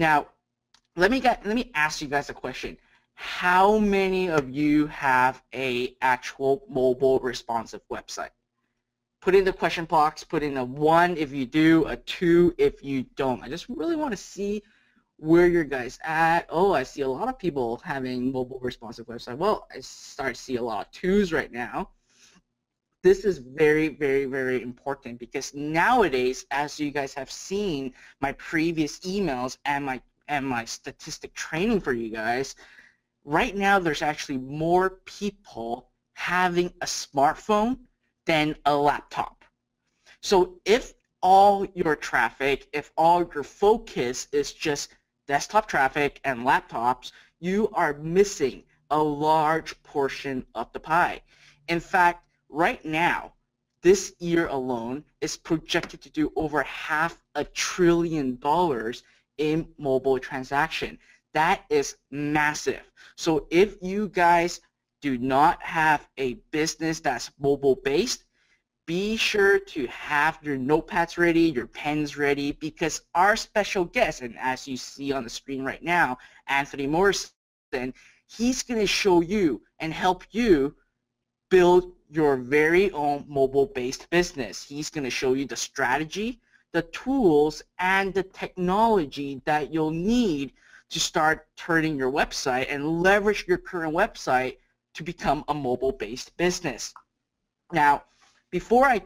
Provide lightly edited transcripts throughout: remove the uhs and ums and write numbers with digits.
Now, let me ask you guys a question. How many of you have a actual mobile responsive website? Put in the question box, put in a 1 if you do, a 2 if you don't. I just really want to see where you guys at. Oh, I see a lot of people having mobile responsive website. Well, I start to see a lot of 2s right now. This is very, very, very important because nowadays, as you guys have seen my previous emails and my statistic training for you guys, right now there's actually more people having a smartphone than a laptop. So if all your traffic, if all your focus is just desktop traffic and laptops, you are missing a large portion of the pie. In fact, right now, this year alone is projected to do over $500 billion in mobile transaction. That is massive. So if you guys do not have a business that's mobile based, be sure to have your notepads ready, your pens ready, because our special guest, and as you see on the screen right now, Anthony Morisson, he's going to show you and help you build your very own mobile-based business. He's going to show you the strategy, the tools, and the technology that you'll need to start turning your website and leverage your current website to become a mobile-based business. Now, before I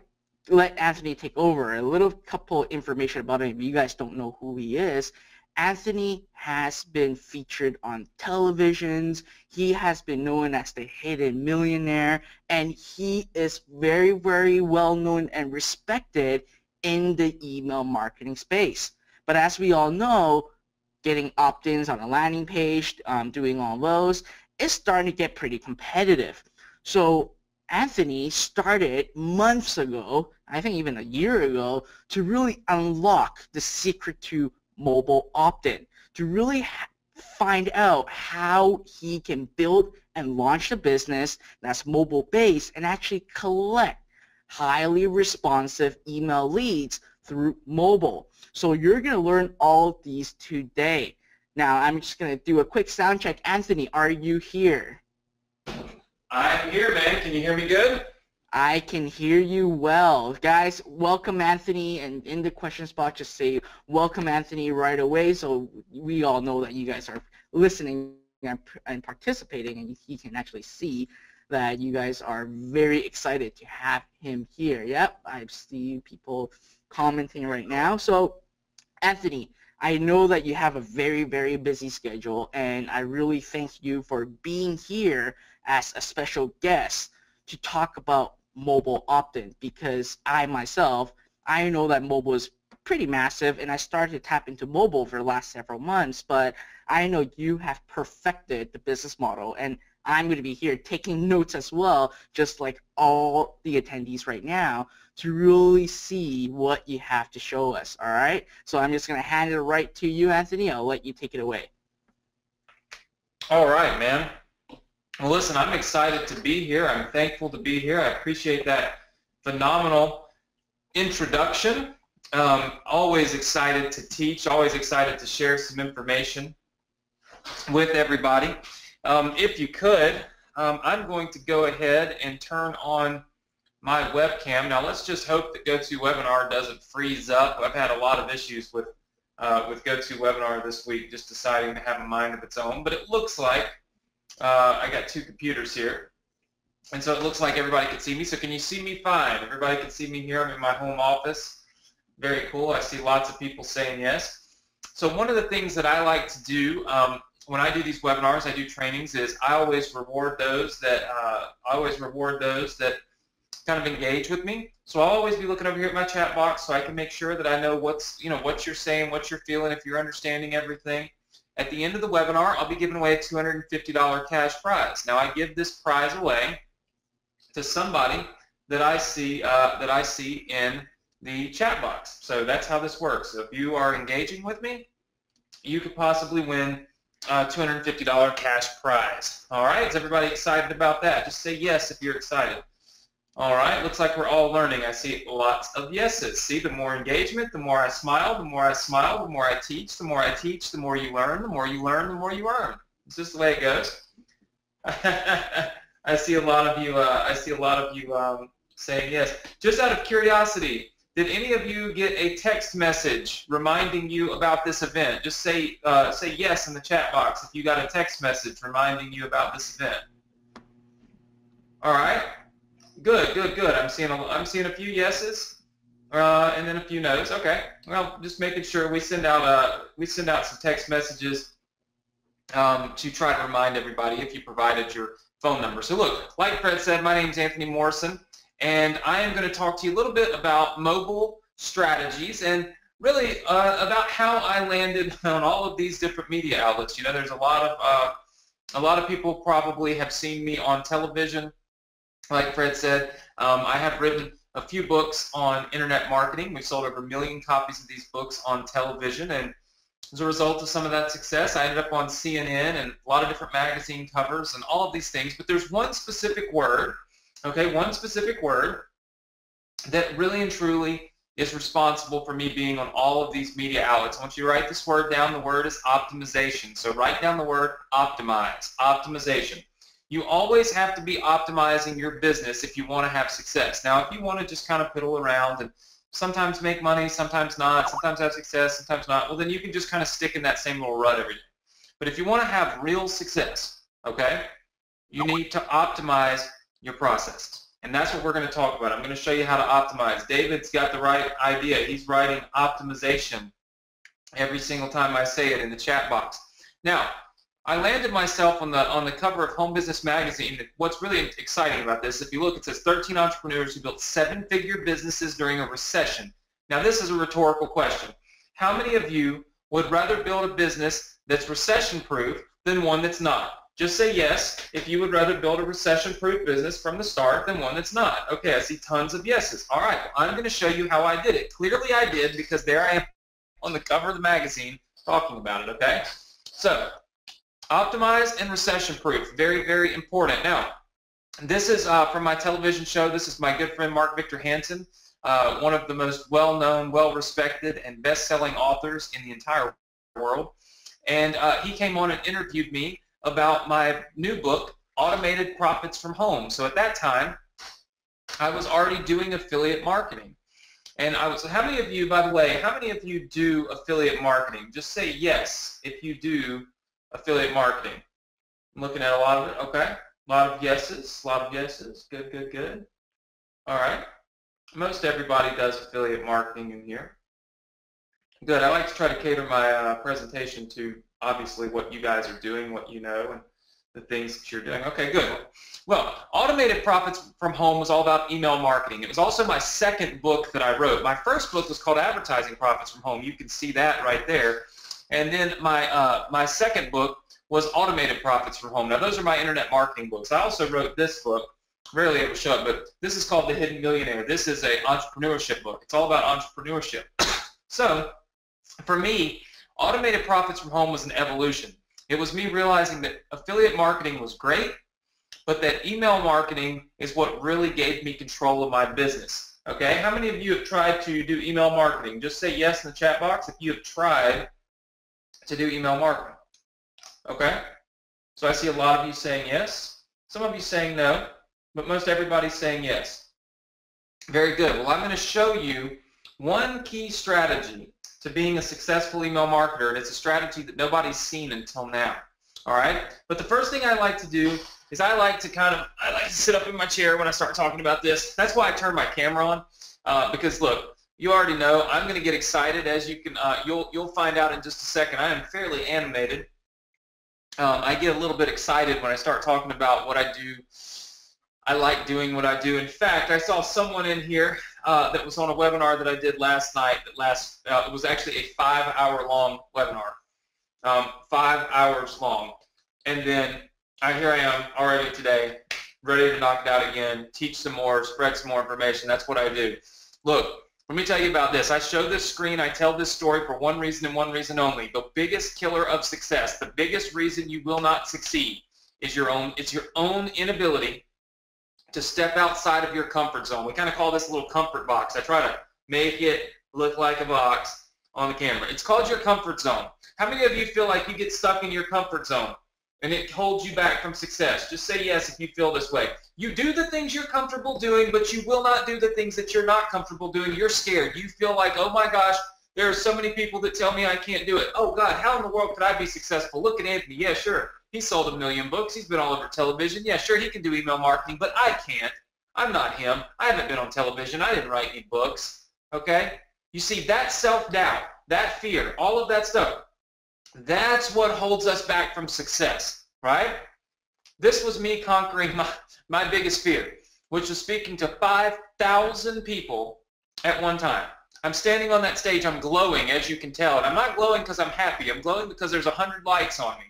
let Anthony take over, a little couple information about him. If you guys don't know who he is, Anthony has been featured on televisions. He has been known as the hidden millionaire, and he is very, very well known and respected in the email marketing space. But as we all know, getting opt-ins on a landing page, doing all those, is starting to get pretty competitive. So Anthony started months ago, I think even a year ago, to really unlock the secret to mobile opt-in, to really find out how he can build and launch a business that's mobile-based and actually collect highly responsive email leads through mobile. So you're going to learn all of these today. Now, I'm just going to do a quick sound check. Anthony, are you here? I'm here, man. Can you hear me good? I can hear you well. Guys, welcome Anthony, and in the question spot, just say welcome Anthony right away so we all know that you guys are listening and participating, and he can actually see that you guys are very excited to have him here. Yep, I see people commenting right now. So, Anthony, I know that you have a very, very busy schedule, and I really thank you for being here as a special guest to talk about mobile opt-in, because I myself, I know that mobile is pretty massive, and I started to tap into mobile for the last several months, but I know you have perfected the business model, and I'm going to be here taking notes as well, just like all the attendees right now, to really see what you have to show us, all right? So I'm just going to hand it right to you, Anthony. I'll let you take it away. All right, man. Well, listen, I'm excited to be here. I'm thankful to be here. I appreciate that phenomenal introduction. Always excited to teach, always excited to share some information with everybody. If you could, I'm going to go ahead and turn on my webcam. Now, let's just hope that GoToWebinar doesn't freeze up. I've had a lot of issues with GoToWebinar this week, just deciding to have a mind of its own. But it looks like I got two computers here, and so it looks like everybody can see me. So can you see me fine? Everybody can see me here. I'm in my home office. Very cool. I see lots of people saying yes. So one of the things that I like to do when I do these webinars, I do trainings, is I always reward those that kind of engage with me. So I'll always be looking over here at my chat box so I can make sure that I know what you're saying, what you're feeling, if you're understanding everything. At the end of the webinar, I'll be giving away a $250 cash prize. Now, I give this prize away to somebody that I see in the chat box. So that's how this works. So if you are engaging with me, you could possibly win a $250 cash prize. All right, is everybody excited about that? Just say yes if you're excited. All right, looks like we're all learning. I see lots of yeses. See, the more engagement, the more I smile, the more I smile, the more I teach, the more I teach, the more you learn, the more you learn, the more you earn. It's just the way it goes. I see a lot of you saying yes. Just out of curiosity, did any of you get a text message reminding you about this event? Just say yes in the chat box if you got a text message reminding you about this event. All right. Good, good, good. I'm seeing a few yeses, and then a few no's. Okay. Well, just making sure we send out some text messages to try to remind everybody if you provided your phone number. So look, like Fred said, my name is Anthony Morrison, and I am going to talk to you a little bit about mobile strategies and really about how I landed on all of these different media outlets. You know, there's a lot of people probably have seen me on television. Like Fred said, I have written a few books on internet marketing. We've sold over 1 million copies of these books on television, and as a result of some of that success, I ended up on CNN and a lot of different magazine covers and all of these things. But there's one specific word, okay, one specific word that really and truly is responsible for me being on all of these media outlets. I want you to write this word down. The word is optimization. So write down the word optimize, optimization. You always have to be optimizing your business if you want to have success. Now, if you want to just kind of piddle around and sometimes make money, sometimes not, sometimes have success, sometimes not, well, then you can just kind of stick in that same little rut every day. But if you want to have real success, okay, you need to optimize your processes. And that's what we're going to talk about. I'm going to show you how to optimize. David's got the right idea. He's writing optimization every single time I say it in the chat box. Now, I landed myself on the cover of Home Business Magazine. What's really exciting about this, if you look, it says 13 entrepreneurs who built 7-figure businesses during a recession. Now, this is a rhetorical question. How many of you would rather build a business that's recession-proof than one that's not? Just say yes if you would rather build a recession-proof business from the start than one that's not. Okay, I see tons of yeses. All right, well, I'm going to show you how I did it. Clearly I did, because there I am on the cover of the magazine talking about it, okay? So, optimized and recession-proof, very, very important. Now, this is from my television show. This is my good friend Mark Victor Hansen, one of the most well-known, well-respected, and best-selling authors in the entire world. And he came on and interviewed me about my new book, Automated Profits from Home. So at that time, I was already doing affiliate marketing. And how many of you, by the way, how many of you do affiliate marketing? Just say yes if you do affiliate marketing. I'm looking at a lot of it. Okay. A lot of yeses. A lot of yeses. Good, good, good. All right. Most everybody does affiliate marketing in here. Good. I like to try to cater my presentation to obviously what you guys are doing, what you know, and the things that you're doing. Okay, good. Well, Automated Profits from Home was all about email marketing. It was also my second book that I wrote. My first book was called Advertising Profits from Home. You can see that right there. And then my second book was Automated Profits from Home. Now, those are my internet marketing books. I also wrote this book. Rarely ever show up, but this is called The Hidden Millionaire. This is an entrepreneurship book. It's all about entrepreneurship. So, for me, Automated Profits from Home was an evolution. It was me realizing that affiliate marketing was great, but that email marketing is what really gave me control of my business. Okay? How many of you have tried to do email marketing? Just say yes in the chat box if you have tried to do email marketing. Okay? So I see a lot of you saying yes. Some of you saying no, but most everybody's saying yes. Very good. Well, I'm going to show you one key strategy to being a successful email marketer, and it's a strategy that nobody's seen until now. All right? But the first thing I like to do is I like to sit up in my chair when I start talking about this. That's why I turn my camera on, because look, you already know I'm going to get excited, as you can. You'll find out in just a second. I am fairly animated. I get a little bit excited when I start talking about what I do. I like doing what I do. In fact, I saw someone in here that was on a webinar that I did last night. It was actually a 5-hour-long webinar, 5 hours long. And then here I am already today, ready to knock it out again, teach some more, spread some more information. That's what I do. Look, let me tell you about this. I show this screen. I tell this story for one reason and one reason only. The biggest killer of success, the biggest reason you will not succeed is your own inability to step outside of your comfort zone. We kind of call this a little comfort box. I try to make it look like a box on the camera. It's called your comfort zone. How many of you feel like you get stuck in your comfort zone and it holds you back from success? Just say yes if you feel this way. You do the things you're comfortable doing, but you will not do the things that you're not comfortable doing. You're scared. You feel like, oh my gosh, there are so many people that tell me I can't do it. Oh God, how in the world could I be successful? Look at Anthony. Yeah, sure. He sold 1 million books. He's been all over television. Yeah, sure, he can do email marketing, but I can't. I'm not him. I haven't been on television. I didn't write any books. Okay? You see, that self-doubt, that fear, all of that stuff, that's what holds us back from success, right? This was me conquering my biggest fear, which was speaking to 5,000 people at one time. I'm standing on that stage. I'm glowing, as you can tell. And I'm not glowing because I'm happy. I'm glowing because there's 100 likes on me.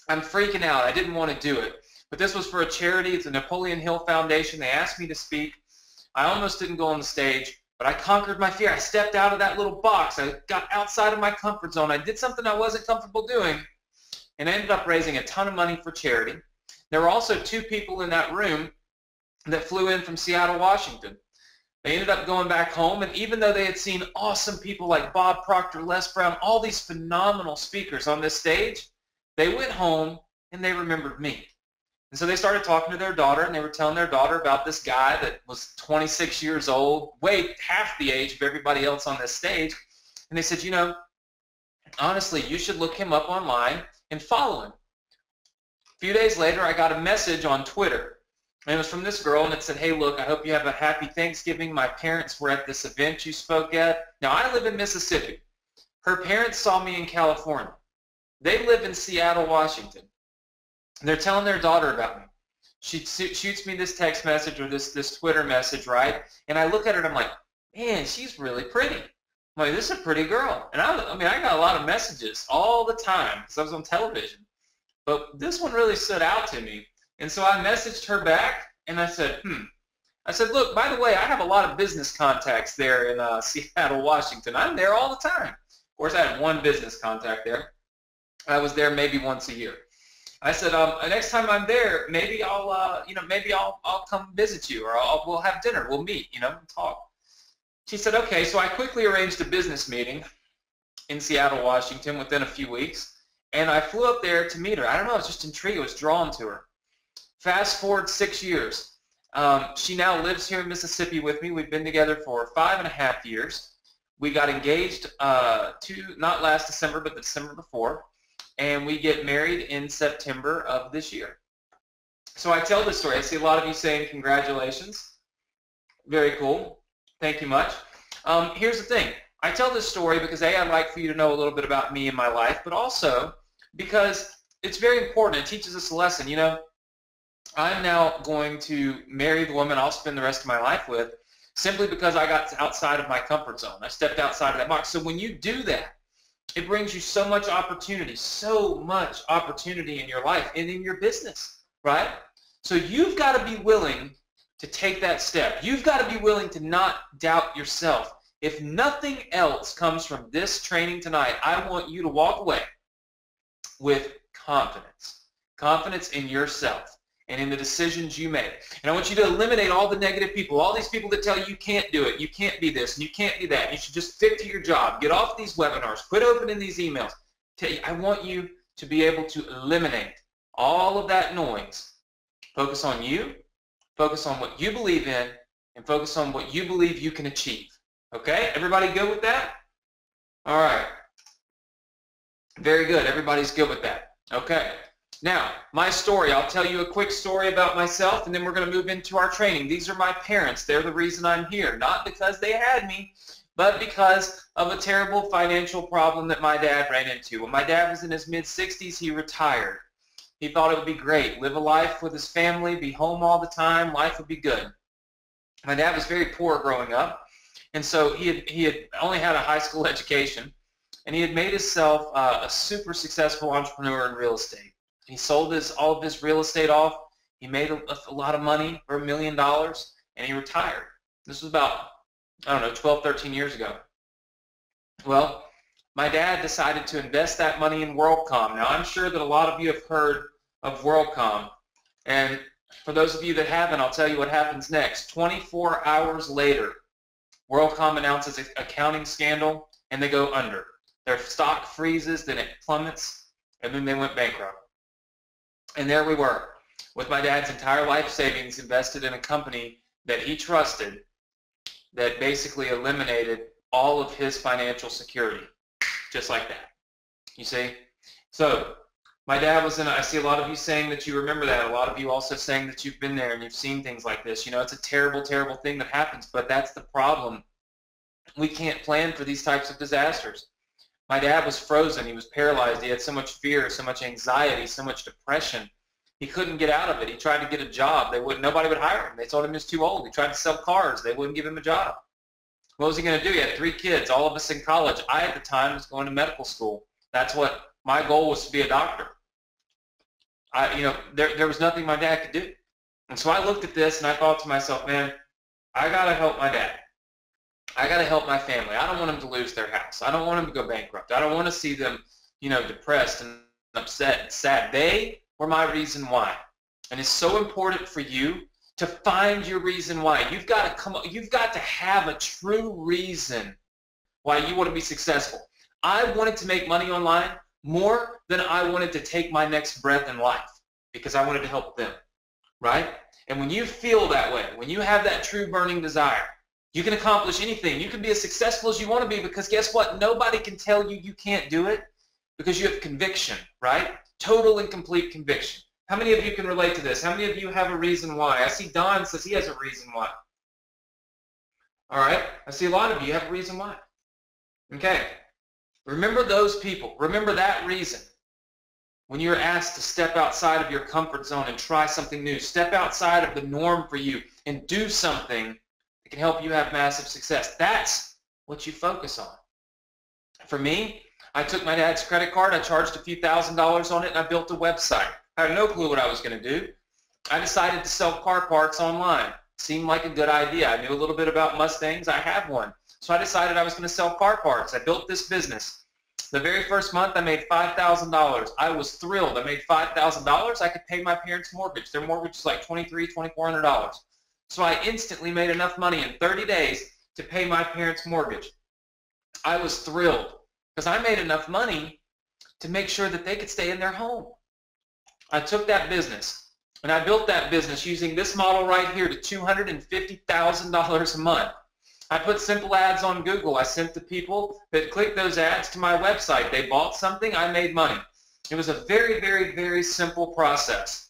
I'm freaking out. I didn't want to do it. But this was for a charity. It's the Napoleon Hill Foundation. They asked me to speak. I almost didn't go on the stage. But I conquered my fear. I stepped out of that little box. I got outside of my comfort zone. I did something I wasn't comfortable doing, and I ended up raising a ton of money for charity. There were also 2 people in that room that flew in from Seattle, Washington. They ended up going back home, and even though they had seen awesome people like Bob Proctor, Les Brown, all these phenomenal speakers on this stage, they went home and they remembered me. And so they started talking to their daughter, and they were telling their daughter about this guy that was 26 years old, way half the age of everybody else on this stage. And they said, you know, honestly, you should look him up online and follow him. A few days later, I got a message on Twitter. And it was from this girl, and it said, hey, look, I hope you have a happy Thanksgiving. My parents were at this event you spoke at. Now, I live in Mississippi. Her parents saw me in California. They live in Seattle, Washington. They're telling their daughter about me. She shoots me this text message or this Twitter message, right? And I look at her and I'm like, man, she's really pretty. I'm like, this is a pretty girl. And I got a lot of messages all the time because I was on television. But this one really stood out to me. And so I messaged her back and I said, I said, look, by the way, I have a lot of business contacts there in Seattle, Washington. I'm there all the time. Of course, I had one business contact there. I was there maybe once a year. I said, next time I'm there, maybe I'll come visit you, or we'll have dinner, we'll meet, and talk. She said, okay. So I quickly arranged a business meeting in Seattle, Washington, within a few weeks, and I flew up there to meet her. I don't know, I was just intrigued. I was drawn to her. Fast forward 6 years. She now lives here in Mississippi with me. We've been together for 5.5 years. We got engaged not last December, but the December before. And we get married in September of this year. So I tell this story. I see a lot of you saying congratulations. Very cool. Thank you much. Here's the thing. I tell this story because A, I'd like for you to know a little bit about me and my life, but also because it's very important. It teaches us a lesson. I'm now going to marry the woman I'll spend the rest of my life with simply because I got outside of my comfort zone. I stepped outside of that box. So when you do that, it brings you so much opportunity in your life and in your business, right? So you've got to be willing to take that step. You've got to be willing to not doubt yourself. If nothing else comes from this training tonight, I want you to walk away with confidence. Confidence in yourself and in the decisions you make. And I want you to eliminate all the negative people, all these people that tell you can't do it, you can't be this, and you can't be that. You should just stick to your job. Get off these webinars. Quit opening these emails. I want you to be able to eliminate all of that noise. Focus on you. Focus on what you believe in, and focus on what you believe you can achieve. Okay? Everybody good with that? All right. Very good. Everybody's good with that. Okay. Now, my story, I'll tell you a quick story about myself, and then we're going to move into our training. These are my parents. They're the reason I'm here, not because they had me, but because of a terrible financial problem that my dad ran into. When my dad was in his mid-60s, he retired. He thought it would be great, live a life with his family, be home all the time, life would be good. My dad was very poor growing up, and so he had only had a high school education, and he had made himself a super successful entrepreneur in real estate. He sold all of his real estate off. He made a lot of money, for $1 million, and he retired. This was about, 12, 13 years ago. Well, my dad decided to invest that money in WorldCom. Now, I'm sure that a lot of you have heard of WorldCom, and For those of you that haven't, I'll tell you what happens next. 24 hours later, WorldCom announces an accounting scandal, and they go under. Their stock freezes, then it plummets, and then they went bankrupt. And there we were, with my dad's entire life savings invested in a company that he trusted that basically eliminated all of his financial security, just like that. You see? So my dad was in, I see a lot of you saying that you remember that. A lot of you also saying that you've been there and you've seen things like this. You know, it's a terrible, terrible thing that happens, but that's the problem. We can't plan for these types of disasters. My dad was frozen. He was paralyzed. He had so much fear, so much anxiety, so much depression. He couldn't get out of it. He tried to get a job. Nobody would hire him. They told him he was too old. He tried to sell cars. They wouldn't give him a job. What was he going to do? He had 3 kids, all of us in college. I, at the time, was going to medical school. That's what my goal was, to be a doctor. There was nothing my dad could do. And so I looked at this and I thought to myself, man, I got to help my dad. I got to help my family. I don't want them to lose their house. I don't want them to go bankrupt. I don't want to see them, depressed and upset and sad. They were my reason why. And it's so important for you to find your reason why. You've got to have a true reason why you want to be successful. I wanted to make money online more than I wanted to take my next breath in life, because I wanted to help them, right? And when you feel that way, when you have that true burning desire, you can accomplish anything. You can be as successful as you want to be, because guess what? Nobody can tell you you can't do it, because you have conviction, right? Total and complete conviction. How many of you can relate to this? How many of you have a reason why? I see Don says he has a reason why. All right? I see a lot of you have a reason why. Okay. Remember those people. Remember that reason. When you're asked to step outside of your comfort zone and try something new, step outside of the norm for you and do something that can help you have massive success. That's what you focus on. For me, I took my dad's credit card, I charged a few $1,000s on it, and I built a website. I had no clue what I was going to do. I decided to sell car parts online. Seemed like a good idea. I knew a little bit about Mustangs. I have one. So I decided I was going to sell car parts. I built this business. The very first month, I made $5,000. I was thrilled. I made $5,000. I could pay my parents' mortgage. Their mortgage was like $2,300, $2,400. So I instantly made enough money in 30 days to pay my parents' mortgage. I was thrilled because I made enough money to make sure that they could stay in their home. I took that business and I built that business using this model right here to $250,000 a month. I put simple ads on Google. I sent the people that clicked those ads to my website. They bought something, I made money. It was a very, very, very simple process.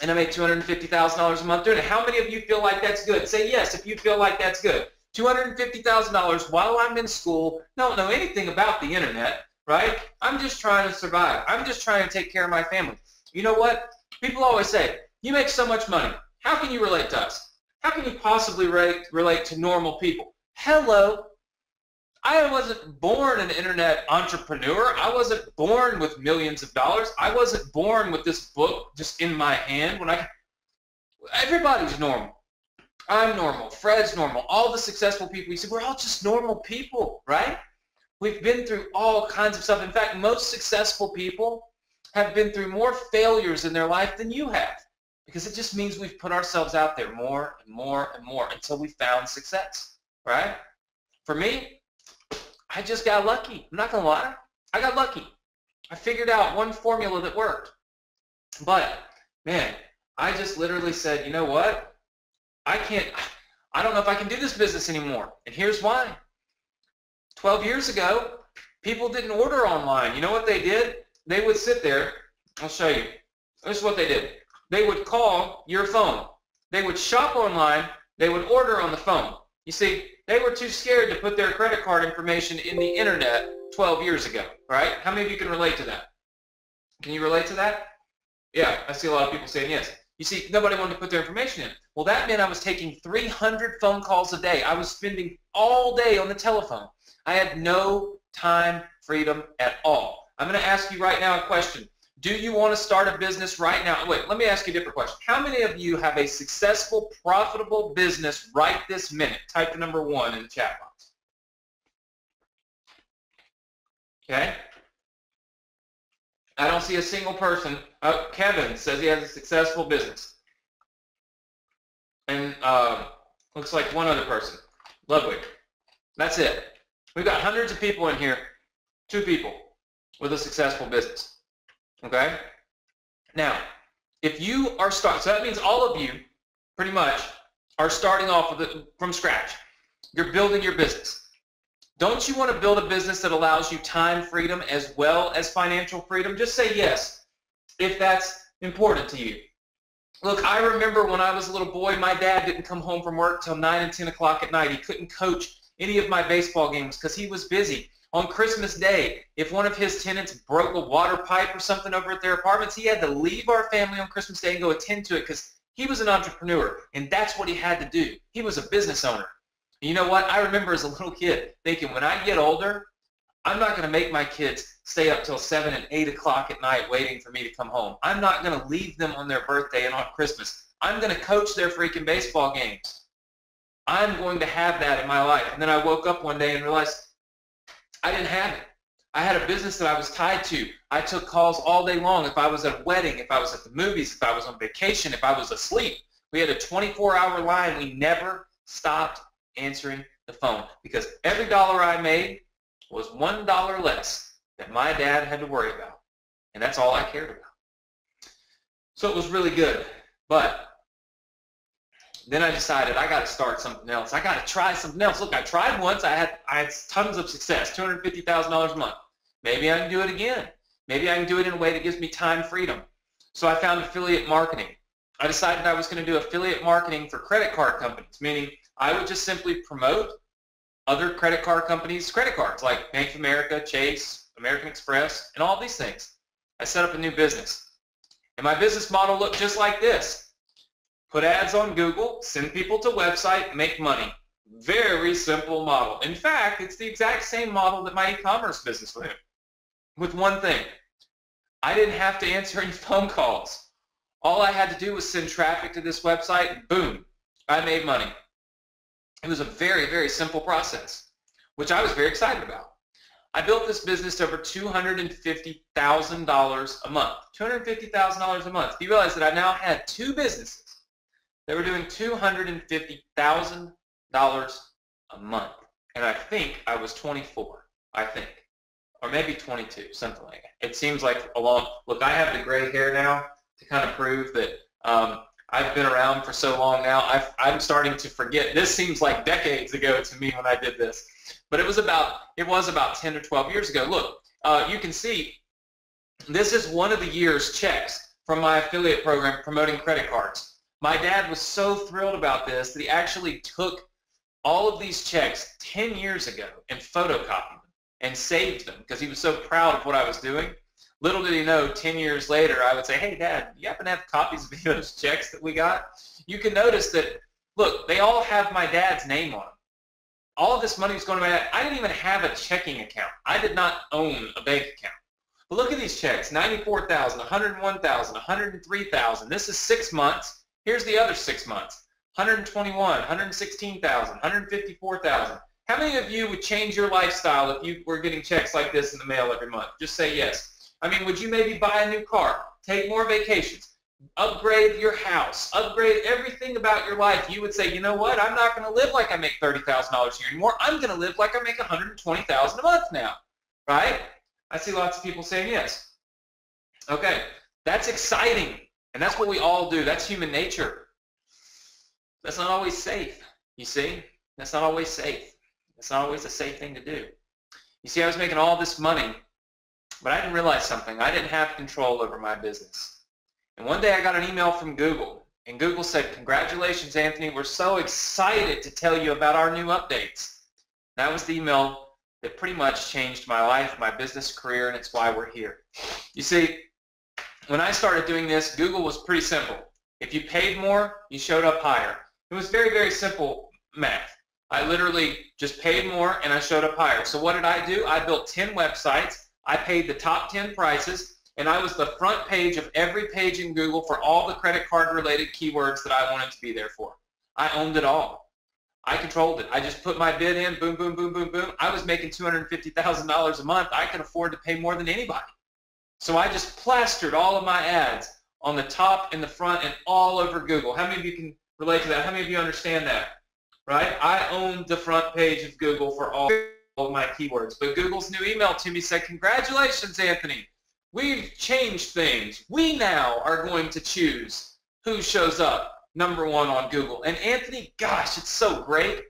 And I made $250,000 a month doing it. How many of you feel like that's good? Say yes if you feel like that's good. $250,000 while I'm in school, don't know anything about the internet, right? I'm just trying to survive. I'm just trying to take care of my family. You know what? People always say, you make so much money. How can you relate to us? How can you possibly relate to normal people? Hello. I wasn't born an internet entrepreneur. I wasn't born with millions of dollars. I wasn't born with this book just in my hand. Everybody's normal. I'm normal. Fred's normal. All the successful people, you see, we're all just normal people, right? We've been through all kinds of stuff. In fact, most successful people have been through more failures in their life than you have, because it just means we've put ourselves out there more and more and more until we found success, right? For me, I just got lucky. I'm not going to lie. I got lucky. I figured out one formula that worked. But, man, I just literally said, you know what? I don't know if I can do this business anymore. And here's why. 12 years ago, people didn't order online. You know what they did? They would sit there. I'll show you. This is what they did. They would call your phone. They would shop online. They would order on the phone. You see, they were too scared to put their credit card information in the internet 12 years ago, right? How many of you can relate to that? Can you relate to that? Yeah, I see a lot of people saying yes. You see, nobody wanted to put their information in. Well, that meant I was taking 300 phone calls a day. I was spending all day on the telephone. I had no time freedom at all. I'm going to ask you right now a question. Do you want to start a business right now? Wait, let me ask you a different question. How many of you have a successful, profitable business right this minute? Type the number 1 in the chat box. Okay? I don't see a single person. Kevin says he has a successful business. and looks like one other person, Ludwig. That's it. We've got hundreds of people in here, 2 people with a successful business. Okay? Now, if you are so that means all of you pretty much are starting off with from scratch. You're building your business. Don't you want to build a business that allows you time freedom as well as financial freedom? Just say yes if that's important to you. Look, I remember when I was a little boy, my dad didn't come home from work till 9 and 10 o'clock at night. He couldn't coach any of my baseball games because he was busy. On Christmas Day, if one of his tenants broke a water pipe or something over at their apartments, he had to leave our family on Christmas Day and go attend to it because he was an entrepreneur, and that's what he had to do. He was a business owner. And you know what? I remember as a little kid thinking, when I get older, I'm not going to make my kids stay up till 7 and 8 o'clock at night waiting for me to come home. I'm not going to leave them on their birthday and on Christmas. I'm going to coach their freaking baseball games. I'm going to have that in my life. And then I woke up one day and realized I didn't have it. I had a business that I was tied to. I took calls all day long. If I was at a wedding, if I was at the movies, if I was on vacation, if I was asleep. We had a 24-hour line. We never stopped answering the phone because every dollar I made was $1 less that my dad had to worry about. And that's all I cared about. So it was really good. But then I decided I got to start something else. I got to try something else. Look, I tried once. I had tons of success, $250,000 a month. Maybe I can do it again. Maybe I can do it in a way that gives me time freedom. So I found affiliate marketing. I decided I was going to do affiliate marketing for credit card companies, meaning I would just simply promote other credit card companies' credit cards like Bank of America, Chase, American Express, and all these things. I set up a new business. And my business model looked just like this. Put ads on Google, send people to website, make money. Very simple model. In fact, it's the exact same model that my e-commerce business went with one thing. I didn't have to answer any phone calls. All I had to do was send traffic to this website, and boom, I made money. It was a very, very simple process, which I was very excited about. I built this business to over $250,000 a month. $250,000 a month. You realize that I now had 2 businesses that were doing $250,000 a month. And I think I was 24, I think. Or maybe 22, something like that. It seems like a long, look, I have the gray hair now to kind of prove that I've been around for so long now. I'm starting to forget. This seems like decades ago to me when I did this. But it was about 10 or 12 years ago. Look, you can see this is one of the year's checks from my affiliate program promoting credit cards. My dad was so thrilled about this that he actually took all of these checks 10 years ago and photocopied them and saved them because he was so proud of what I was doing. Little did he know, 10 years later, I would say, hey, Dad, you happen to have copies of those checks that we got? You can notice that, look, they all have my dad's name on them. All of this money was going to my dad. I didn't even have a checking account. I did not own a bank account. But look at these checks, $94,000, $101,000, $103,000. This is 6 months. Here's the other 6 months, $121,000, $116,000, $154,000. How many of you would change your lifestyle if you were getting checks like this in the mail every month? Just say yes. I mean, would you maybe buy a new car, take more vacations, upgrade your house, upgrade everything about your life? You would say, you know what, I'm not going to live like I make $30,000 a year anymore. I'm going to live like I make $120,000 a month now, right? I see lots of people saying yes. Okay, that's exciting, and that's what we all do. That's human nature. That's not always safe, you see? That's not always safe. It's not always a safe thing to do. You see, I was making all this money, but I didn't realize something. I didn't have control over my business. And one day I got an email from Google, and Google said, congratulations, Anthony. We're so excited to tell you about our new updates. That was the email that pretty much changed my life, my business career, and it's why we're here. You see, when I started doing this, Google was pretty simple. If you paid more, you showed up higher. It was very, very simple math. I literally just paid more and I showed up higher. So what did I do? I built 10 websites. I paid the top 10 prices, and I was the front page of every page in Google for all the credit card related keywords that I wanted to be there for. I owned it all. I controlled it. I just put my bid in, boom, boom, boom, boom, boom. I was making $250,000 a month. I could afford to pay more than anybody. So I just plastered all of my ads on the top and the front and all over Google. How many of you can relate to that? How many of you understand that? Right? I own the front page of Google for all of my keywords. But Google's new email to me said, congratulations, Anthony. We've changed things. We now are going to choose who shows up #1 on Google. And Anthony, gosh, it's so great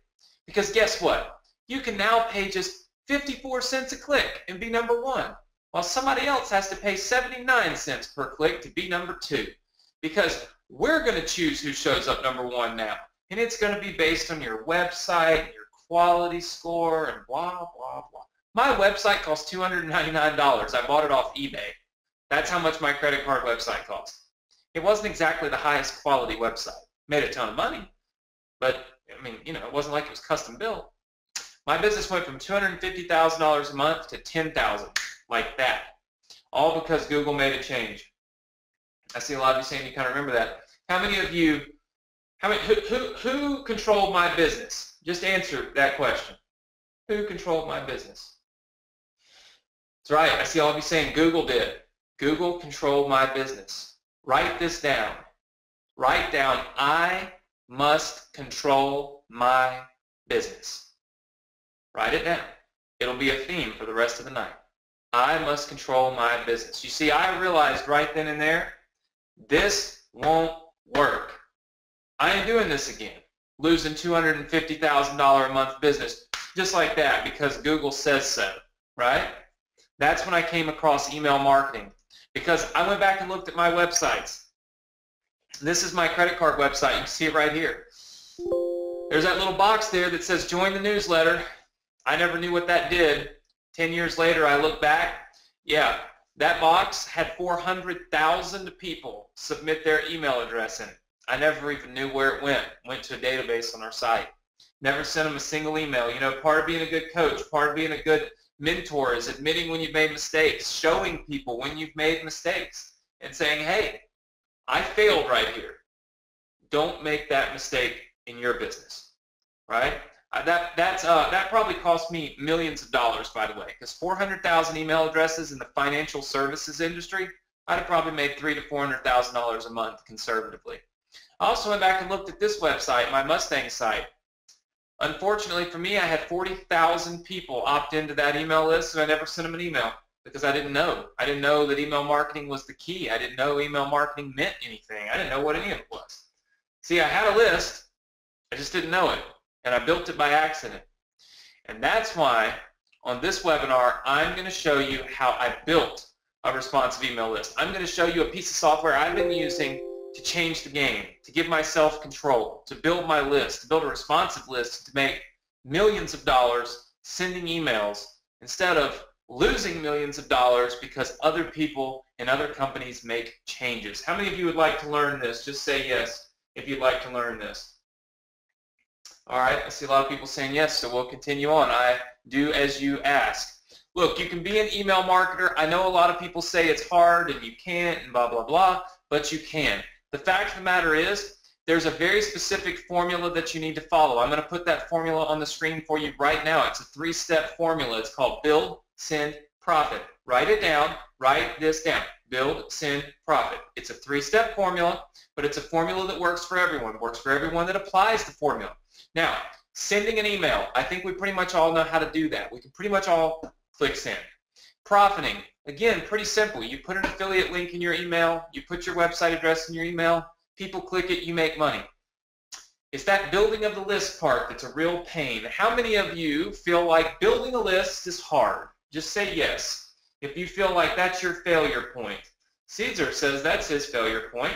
because guess what? You can now pay just 54 cents a click and be #1, while somebody else has to pay 79 cents per click to be #2, because we're going to choose who shows up #1 now. And it's going to be based on your website, your quality score, and blah, blah, blah. My website costs $299. I bought it off eBay. That's how much my credit card website costs. It wasn't exactly the highest quality website. Made a ton of money, but I mean, you know, it wasn't like it was custom built. My business went from $250,000 a month to $10,000, like that, all because Google made a change. I see a lot of you saying you kind of remember that. How many of you, who controlled my business? Just answer that question. Who controlled my business? That's right. I see all of you saying Google did. Google controlled my business. Write this down. Write down, I must control my business. Write it down. It'll be a theme for the rest of the night. I must control my business. You see, I realized right then and there, this won't work. I ain't doing this again. Losing $250,000 a month business just like that because Google says so, right? That's when I came across email marketing because I went back and looked at my websites. This is my credit card website. You can see it right here. There's that little box there that says join the newsletter. I never knew what that did. 10 years later, I look back. Yeah, that box had 400,000 people submit their email address in it. I never even knew where it went. Went to a database on our site. Never sent them a single email. You know, part of being a good coach, part of being a good mentor is admitting when you've made mistakes, showing people when you've made mistakes, and saying, hey, I failed right here. Don't make that mistake in your business, right? That probably cost me millions of dollars, by the way, because 400,000 email addresses in the financial services industry, I'd have probably made $300,000 to $400,000 a month conservatively. I also went back and looked at this website, my Mustang site. Unfortunately for me, I had 40,000 people opt into that email list, and I never sent them an email because I didn't know. I didn't know that email marketing was the key. I didn't know email marketing meant anything. I didn't know what any of it was. See, I had a list. I just didn't know it, and I built it by accident. And that's why on this webinar, I'm going to show you how I built a responsive email list. I'm going to show you a piece of software I've been using to change the game, to give myself control, to build my list, to build a responsive list, to make millions of dollars sending emails instead of losing millions of dollars because other people and other companies make changes. How many of you would like to learn this? Just say yes if you'd like to learn this. All right, I see a lot of people saying yes, so we'll continue on. I do as you ask. Look, you can be an email marketer. I know a lot of people say it's hard and you can't and blah, blah, blah, but you can. The fact of the matter is there's a very specific formula that you need to follow. I'm going to put that formula on the screen for you right now. It's a 3-step formula. It's called build, send, profit. Write it down. Write this down. Build, send, profit. It's a 3-step formula, but it's a formula that works for everyone. It works for everyone that applies the formula. Now, sending an email. I think we pretty much all know how to do that. We can pretty much all click send. Profiting. Again, pretty simple. You put an affiliate link in your email. You put your website address in your email. People click it. You make money. It's that building of the list part that's a real pain. How many of you feel like building a list is hard? Just say yes if you feel like that's your failure point. Caesar says that's his failure point.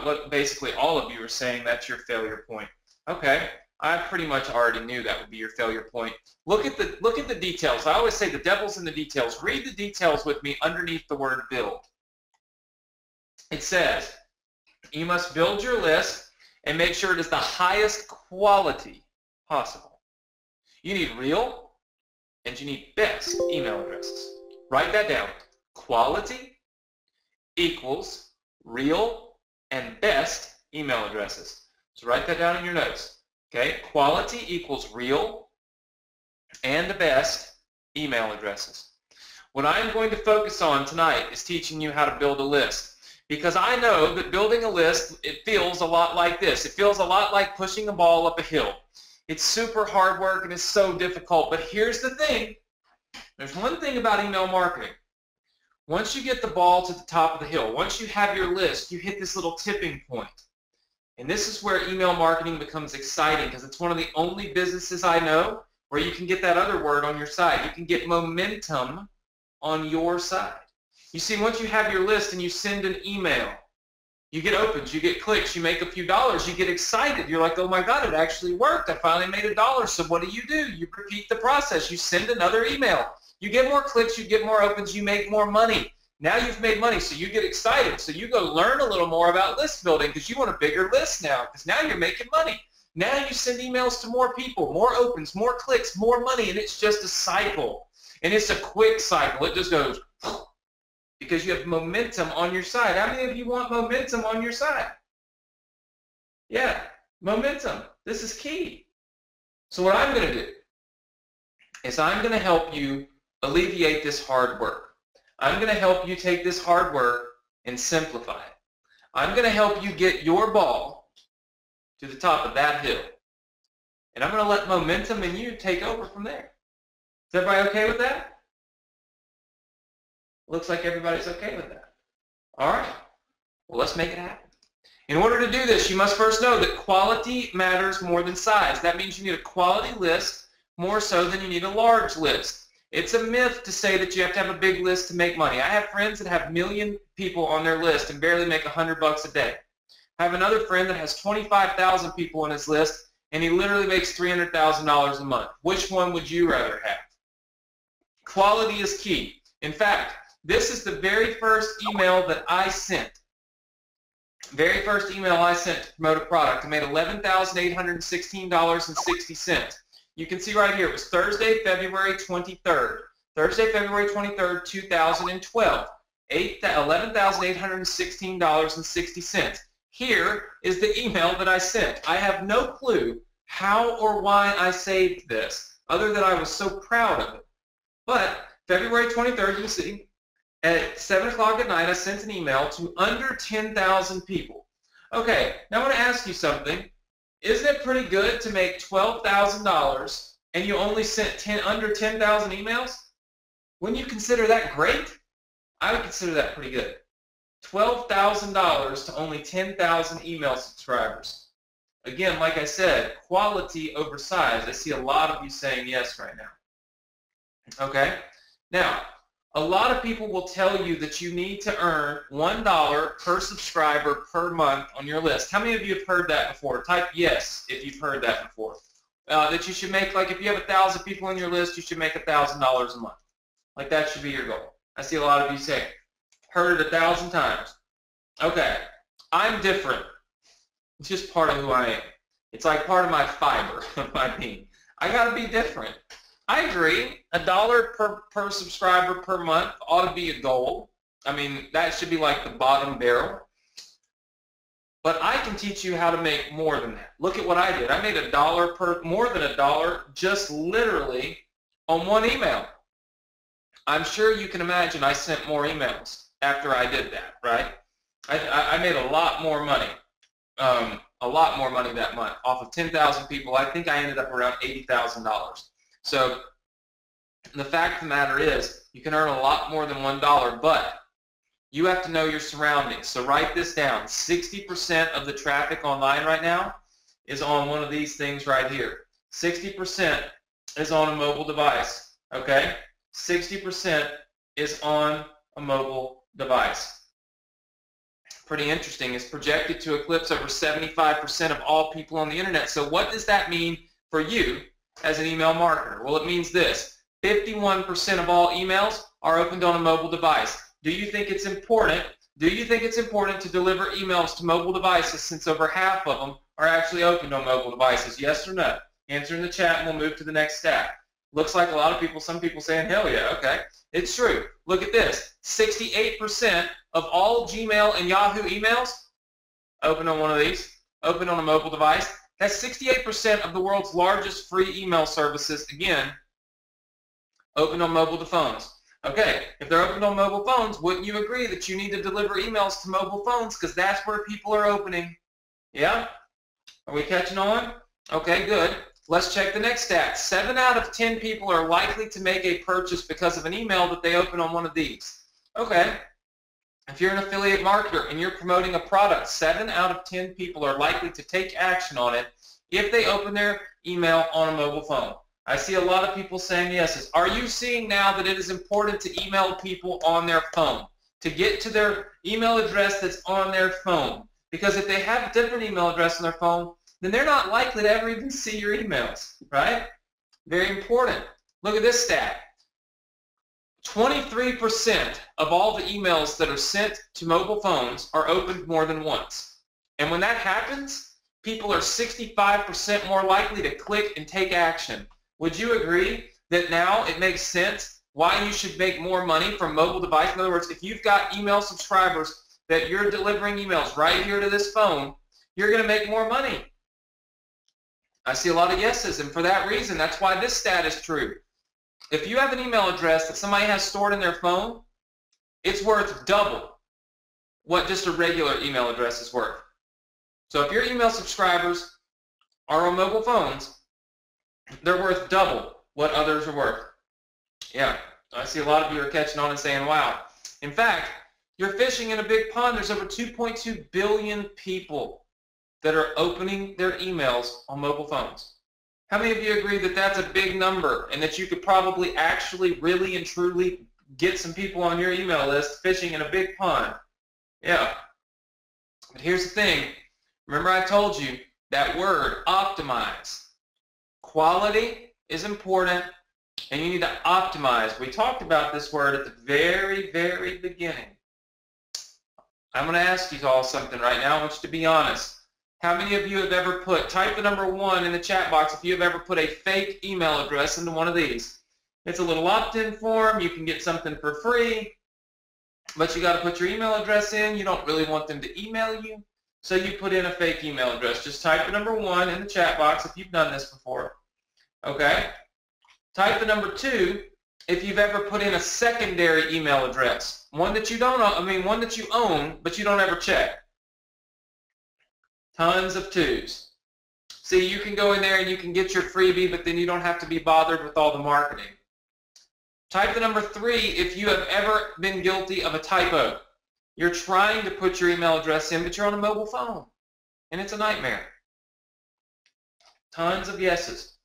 Look, basically all of you are saying that's your failure point. Okay, I pretty much already knew that would be your failure point. Look at the details. I always say the devil's in the details. Read the details with me underneath the word build. It says you must build your list and make sure it is the highest quality possible. You need real and you need best email addresses. Write that down. Quality equals real and best email addresses. So write that down in your notes. Okay, quality equals real and the best email addresses. What I'm going to focus on tonight is teaching you how to build a list. Because I know that building a list, it feels a lot like this. It feels a lot like pushing a ball up a hill. It's super hard work and it's so difficult. But here's the thing. There's one thing about email marketing. Once you get the ball to the top of the hill, once you have your list, you hit this little tipping point. And this is where email marketing becomes exciting because it's one of the only businesses I know where you can get that other word on your side. You can get momentum on your side. You see, once you have your list and you send an email, you get opens, you get clicks, you make a few dollars, you get excited. You're like, oh my God, it actually worked. I finally made $1. So what do? You repeat the process. You send another email. You get more clicks, you get more opens, you make more money. Now you've made money, so you get excited. So you go learn a little more about list building because you want a bigger list now because now you're making money. Now you send emails to more people, more opens, more clicks, more money, and it's just a cycle. And it's a quick cycle. It just goes because you have momentum on your side. How many of you want momentum on your side? Yeah, momentum. This is key. So what I'm going to do is I'm going to help you alleviate this hard work. I'm going to help you take this hard work and simplify it. I'm going to help you get your ball to the top of that hill. And I'm going to let momentum in you take over from there. Is everybody okay with that? Looks like everybody's okay with that. All right. Well, let's make it happen. In order to do this, you must first know that quality matters more than size. That means you need a quality list more so than you need a large list. It's a myth to say that you have to have a big list to make money. I have friends that have 1 million people on their list and barely make $100 a day. I have another friend that has 25,000 people on his list and he literally makes $300,000 a month. Which one would you rather have? Quality is key. In fact, this is the very first email that I sent. Very first email I sent to promote a product. I made $11,816.60. You can see right here, it was Thursday, February 23rd. Thursday, February 23rd, 2012. $11,816.60. Here is the email that I sent. I have no clue how or why I saved this, other than I was so proud of it. But February 23rd, you can see, at 7 o'clock at night, I sent an email to under 10,000 people. Okay, now I want to ask you something. Isn't it pretty good to make $12,000 and you only sent under 10,000 emails? Wouldn't you consider that great? I would consider that pretty good. $12,000 to only 10,000 email subscribers. Again, like I said, quality over size. I see a lot of you saying yes right now. Okay? Now, a lot of people will tell you that you need to earn $1 per subscriber per month on your list. How many of you have heard that before? Type yes if you've heard that before. That you should make, like if you have 1,000 people on your list, you should make $1,000 a month. Like that should be your goal. I see a lot of you say, heard it 1,000 times. Okay, I'm different. It's just part of who I am. It's like part of my fiber of my being. I gotta be different. I agree. $1 per subscriber per month ought to be a goal. I mean, that should be like the bottom barrel. But I can teach you how to make more than that. Look at what I did. I made more than $1 just literally on one email. I'm sure you can imagine I sent more emails after I did that, right? I made a lot more money. A lot more money that month. Off of 10,000 people, I think I ended up around $80,000. So the fact of the matter is you can earn a lot more than $1, but you have to know your surroundings. So write this down. 60% of the traffic online right now is on one of these things right here. 60% is on a mobile device, okay? 60% is on a mobile device. Pretty interesting. It's projected to eclipse over 75% of all people on the internet. So what does that mean for you as an email marketer? Well, it means this. 51% of all emails are opened on a mobile device. Do you think it's important? Do you think it's important to deliver emails to mobile devices since over half of them are actually opened on mobile devices? Yes or no? Answer in the chat and we'll move to the next step. Looks like a lot of people, some people saying, hell yeah, okay. It's true. Look at this. 68% of all Gmail and Yahoo emails open on one of these, open on a mobile device. That's 68% of the world's largest free email services, again, open on mobile phones. Okay, if they're opened on mobile phones, wouldn't you agree that you need to deliver emails to mobile phones because that's where people are opening? Yeah? Are we catching on? Okay, good. Let's check the next stat. 7 out of 10 people are likely to make a purchase because of an email that they open on one of these. Okay. If you're an affiliate marketer and you're promoting a product, 7 out of 10 people are likely to take action on it if they open their email on a mobile phone. I see a lot of people saying yeses. Are you seeing now that it is important to email people on their phone, to get to their email address that's on their phone? Because if they have a different email address on their phone, then they're not likely to ever even see your emails, right? Very important. Look at this stat. 23% of all the emails that are sent to mobile phones are opened more than once. And when that happens, people are 65% more likely to click and take action. Would you agree that now it makes sense why you should make more money from mobile device? In other words, if you've got email subscribers that you're delivering emails right here to this phone, you're going to make more money. I see a lot of yeses, and for that reason, that's why this stat is true. If you have an email address that somebody has stored in their phone, it's worth double what just a regular email address is worth. So if your email subscribers are on mobile phones, they're worth double what others are worth. Yeah, I see a lot of you are catching on and saying, wow. In fact, you're fishing in a big pond. There's over 2.2 billion people that are opening their emails on mobile phones. How many of you agree that that's a big number and that you could probably actually really and truly get some people on your email list fishing in a big pond? Yeah. But here's the thing. Remember I told you that word, optimize. Quality is important and you need to optimize. We talked about this word at the very, very beginning. I'm going to ask you all something right now. I want you to be honest. How many of you have ever put, type the number 1 in the chat box if you have ever put a fake email address into one of these. It's a little opt-in form. You can get something for free, but you got to put your email address in. You don't really want them to email you, so you put in a fake email address. Just type the number 1 in the chat box if you've done this before. Okay? Type the number 2 if you've ever put in a secondary email address, one that you don't, one that you own, but you don't ever check. Tons of 2s. See, you can go in there and you can get your freebie, but then you don't have to be bothered with all the marketing. Type the number 3 if you have ever been guilty of a typo. You're trying to put your email address in, but you're on a mobile phone, and it's a nightmare. Tons of yeses.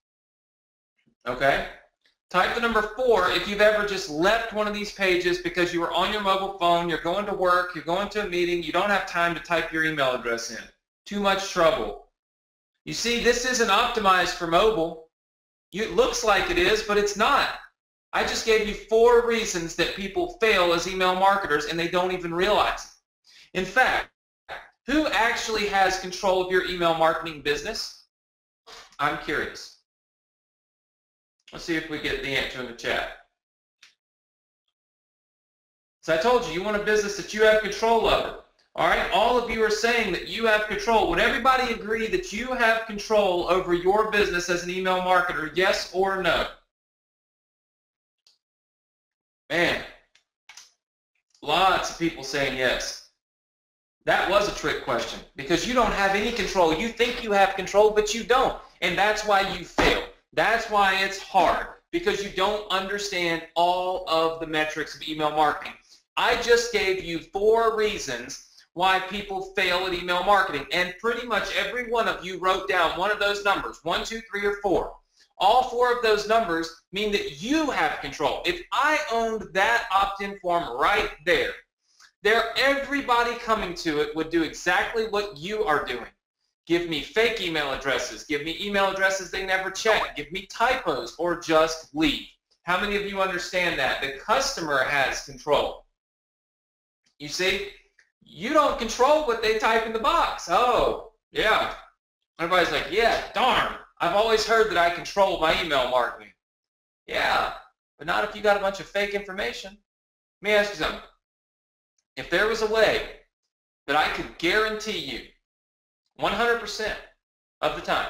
Okay? Type the number 4 if you've ever just left one of these pages because you were on your mobile phone, you're going to work, you're going to a meeting, you don't have time to type your email address in. Too much trouble. You see, this isn't optimized for mobile. It looks like it is, but it's not. I just gave you 4 reasons that people fail as email marketers and they don't even realize it. In fact, who actually has control of your email marketing business? I'm curious. Let's see if we get the answer in the chat. So I told you, you want a business that you have control over. All right, all of you are saying that you have control. Would everybody agree that you have control over your business as an email marketer, yes or no? Man, lots of people saying yes. That was a trick question because you don't have any control. You think you have control, but you don't. And that's why you fail. That's why it's hard, because you don't understand all of the metrics of email marketing. I just gave you 4 reasons why people fail at email marketing, and pretty much every one of you wrote down one of those numbers, 1, 2, 3, or 4. All 4 of those numbers mean that you have control. If I owned that opt-in form right there, everybody coming to it would do exactly what you are doing. Give me fake email addresses. Give me email addresses they never check. Give me typos or just leave. How many of you understand that? The customer has control. You see, you don't control what they type in the box. Oh, yeah. Everybody's like, yeah, darn. I've always heard that I control my email marketing. Yeah, but not if you got a bunch of fake information. Let me ask you something. If there was a way that I could guarantee you 100% of the time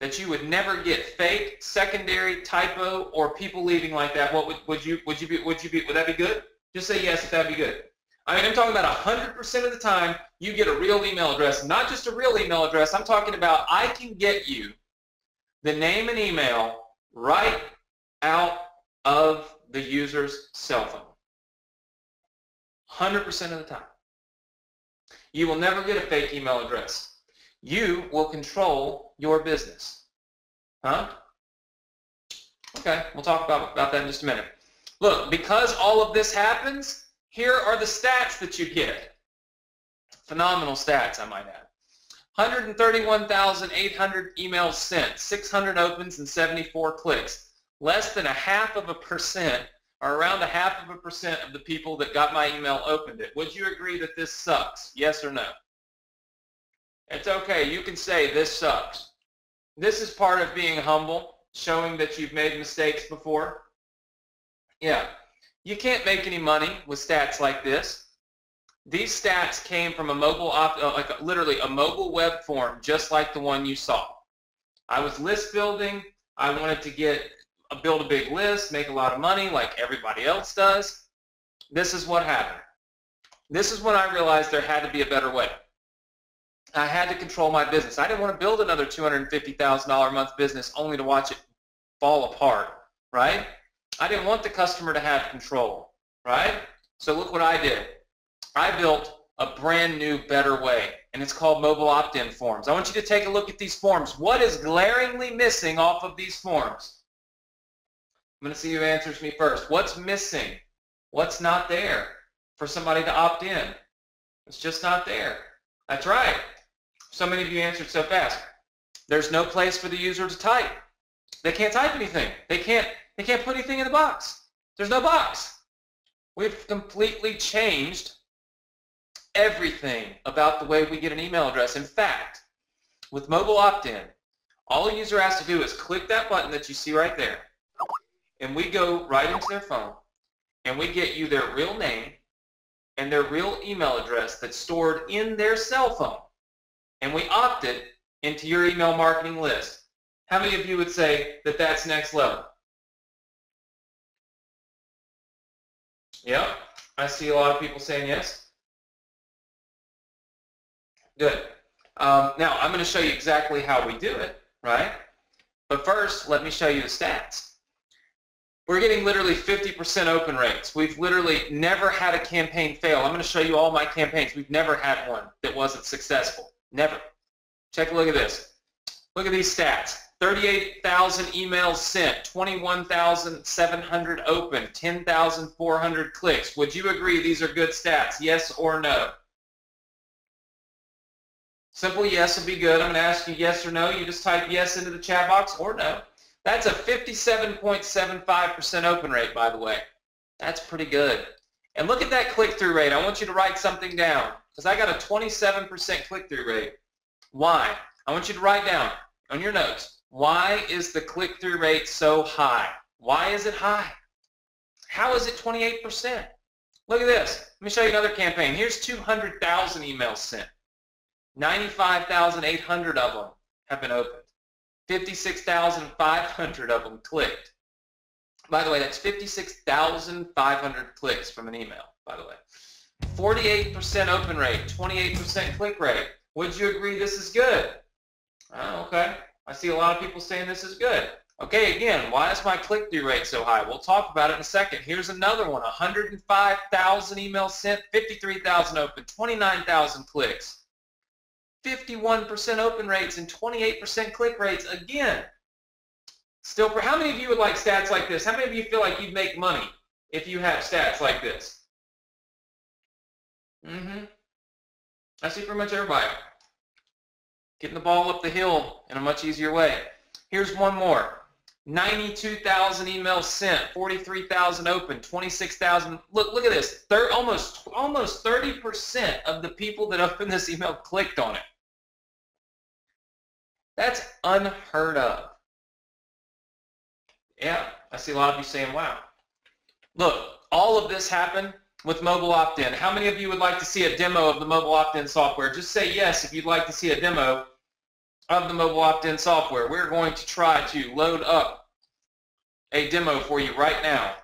that you would never get fake, secondary, typo, or people leaving like that, what would that be good? Just say yes if that'd be good. I mean, I'm talking about 100% of the time you get a real email address, not just a real email address. I'm talking about I can get you the name and email right out of the user's cell phone. 100% of the time. You will never get a fake email address. You will control your business. Huh? Okay, we'll talk about that in just a minute. Look, because all of this happens, here are the stats that you get. Phenomenal stats, I might add. 131,800 emails sent, 600 opens, and 74 clicks. Less than 0.5%, or around 0.5% of the people that got my email opened it. Would you agree that this sucks? Yes or no? It's okay. You can say this sucks. This is part of being humble, showing that you've made mistakes before. Yeah. You can't make any money with stats like this. These stats came from a mobile, literally a mobile web form, just like the one you saw. I was list building. I wanted to build a big list, make a lot of money like everybody else does. This is what happened. This is when I realized there had to be a better way. I had to control my business. I didn't want to build another $250,000 a month business only to watch it fall apart, right? I didn't want the customer to have control, right? So look what I did. I built a brand new, better way, and it's called mobile opt-in forms. I want you to take a look at these forms. What is glaringly missing off of these forms? I'm going to see who answers me first. What's missing? What's not there for somebody to opt in? It's just not there. That's right. So many of you answered so fast. There's no place for the user to type. They can't type anything. They can't put anything in the box. There's no box. We've completely changed everything about the way we get an email address. In fact, with mobile opt-in, all a user has to do is click that button that you see right there, and we go right into their phone, and we get you their real name and their real email address that's stored in their cell phone, and we opt it into your email marketing list. How many of you would say that that's next level? Yep, I see a lot of people saying yes. Good. Now, I'm going to show you exactly how we do it, right? But first, let me show you the stats. We're getting literally 50% open rates. We've literally never had a campaign fail. I'm going to show you all my campaigns. We've never had one that wasn't successful. Never. Take a look at this. Look at these stats. 38,000 emails sent, 21,700 open, 10,400 clicks. Would you agree these are good stats? Yes or no? Simple yes would be good. I'm going to ask you yes or no. You just type yes into the chat box or no. That's a 57.75% open rate, by the way. That's pretty good. And look at that click-through rate. I want you to write something down because I got a 27% click-through rate. Why? I want you to write down on your notes. Why is the click-through rate so high? Why is it high? How is it 28%? Look at this. Let me show you another campaign. Here's 200,000 emails sent. 95,800 of them have been opened. 56,500 of them clicked. By the way, that's 56,500 clicks from an email, by the way. 48% open rate, 28% click rate. Would you agree this is good? Oh, okay. I see a lot of people saying this is good. Okay, again, why is my click-through rate so high? We'll talk about it in a second. Here's another one. 105,000 emails sent, 53,000 open, 29,000 clicks. 51% open rates and 28% click rates. Again, still, how many of you would like stats like this? How many of you feel like you'd make money if you have stats like this? I see pretty much everybody getting the ball up the hill in a much easier way. Here's one more. 92,000 emails sent, 43,000 open, 26,000. Look at this. Almost 30% of the people that opened this email clicked on it. That's unheard of. Yeah, I see a lot of you saying, wow. Look, all of this happened with mobile opt-in. How many of you would like to see a demo of the mobile opt-in software? Just say yes if you'd like to see a demo. of the mobile opt-in software. We're going to try to load up a demo for you right now.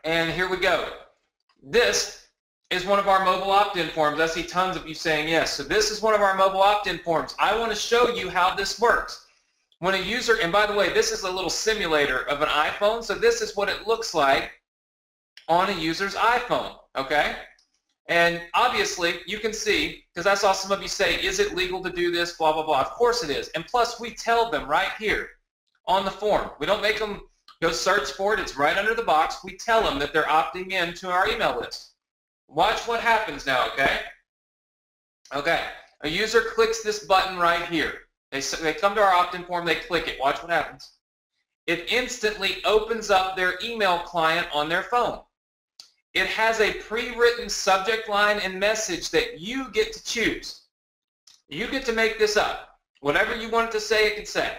And here we go. This is one of our mobile opt-in forms. I see tons of you saying yes. So this is one of our mobile opt-in forms. I want to show you how this works. When a user, and by the way, this is a little simulator of an iPhone, so this is what it looks like on a user's iPhone, okay? And obviously, you can see, because I saw some of you say, is it legal to do this, blah, blah, blah. Of course it is. And plus, we tell them right here on the form. We don't make them go search for it. It's right under the box. We tell them that they're opting in to our email list. Watch what happens now, okay? Okay. A user clicks this button right here. They come to our opt-in form. They click it. Watch what happens. It instantly opens up their email client on their phone. It has a pre-written subject line and message that you get to choose. You get to make this up. Whatever you want it to say, it can say.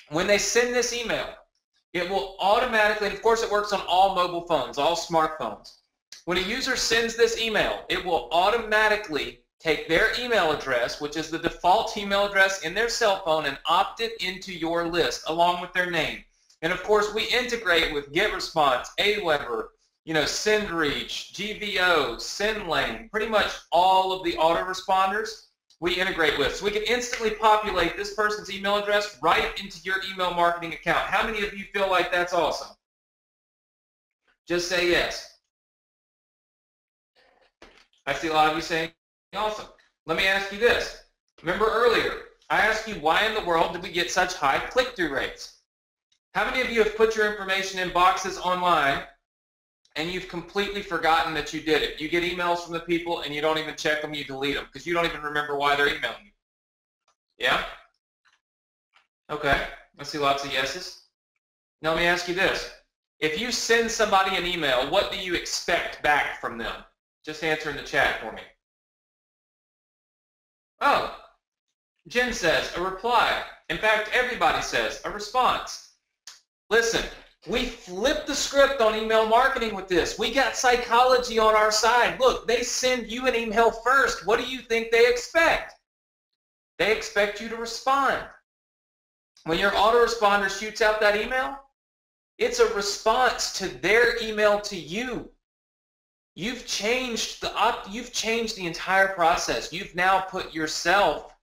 When they send this email, it will automatically, and of course it works on all mobile phones, all smartphones. When a user sends this email, it will automatically take their email address, which is the default email address in their cell phone, and opt it into your list along with their name. And of course, we integrate with GetResponse, Aweber, SendReach, GVO, SendLane, pretty much all of the autoresponders we integrate with. So we can instantly populate this person's email address right into your email marketing account. How many of you feel like that's awesome? Just say yes. I see a lot of you saying awesome. Let me ask you this. Remember earlier, I asked you why in the world did we get such high click-through rates? How many of you have put your information in boxes online and you've completely forgotten that you did it? You get emails from the people and you don't even check them, you delete them because you don't even remember why they're emailing you. Yeah? Okay. I see lots of yeses. Now let me ask you this. If you send somebody an email, what do you expect back from them? Just answer in the chat for me. Oh, Jen says a reply. In fact, everybody says a response. Listen, we flipped the script on email marketing with this. We got psychology on our side. Look, they send you an email first. What do you think they expect? They expect you to respond. When your autoresponder shoots out that email, it's a response to their email to you. You've changed the entire process. You've now put yourself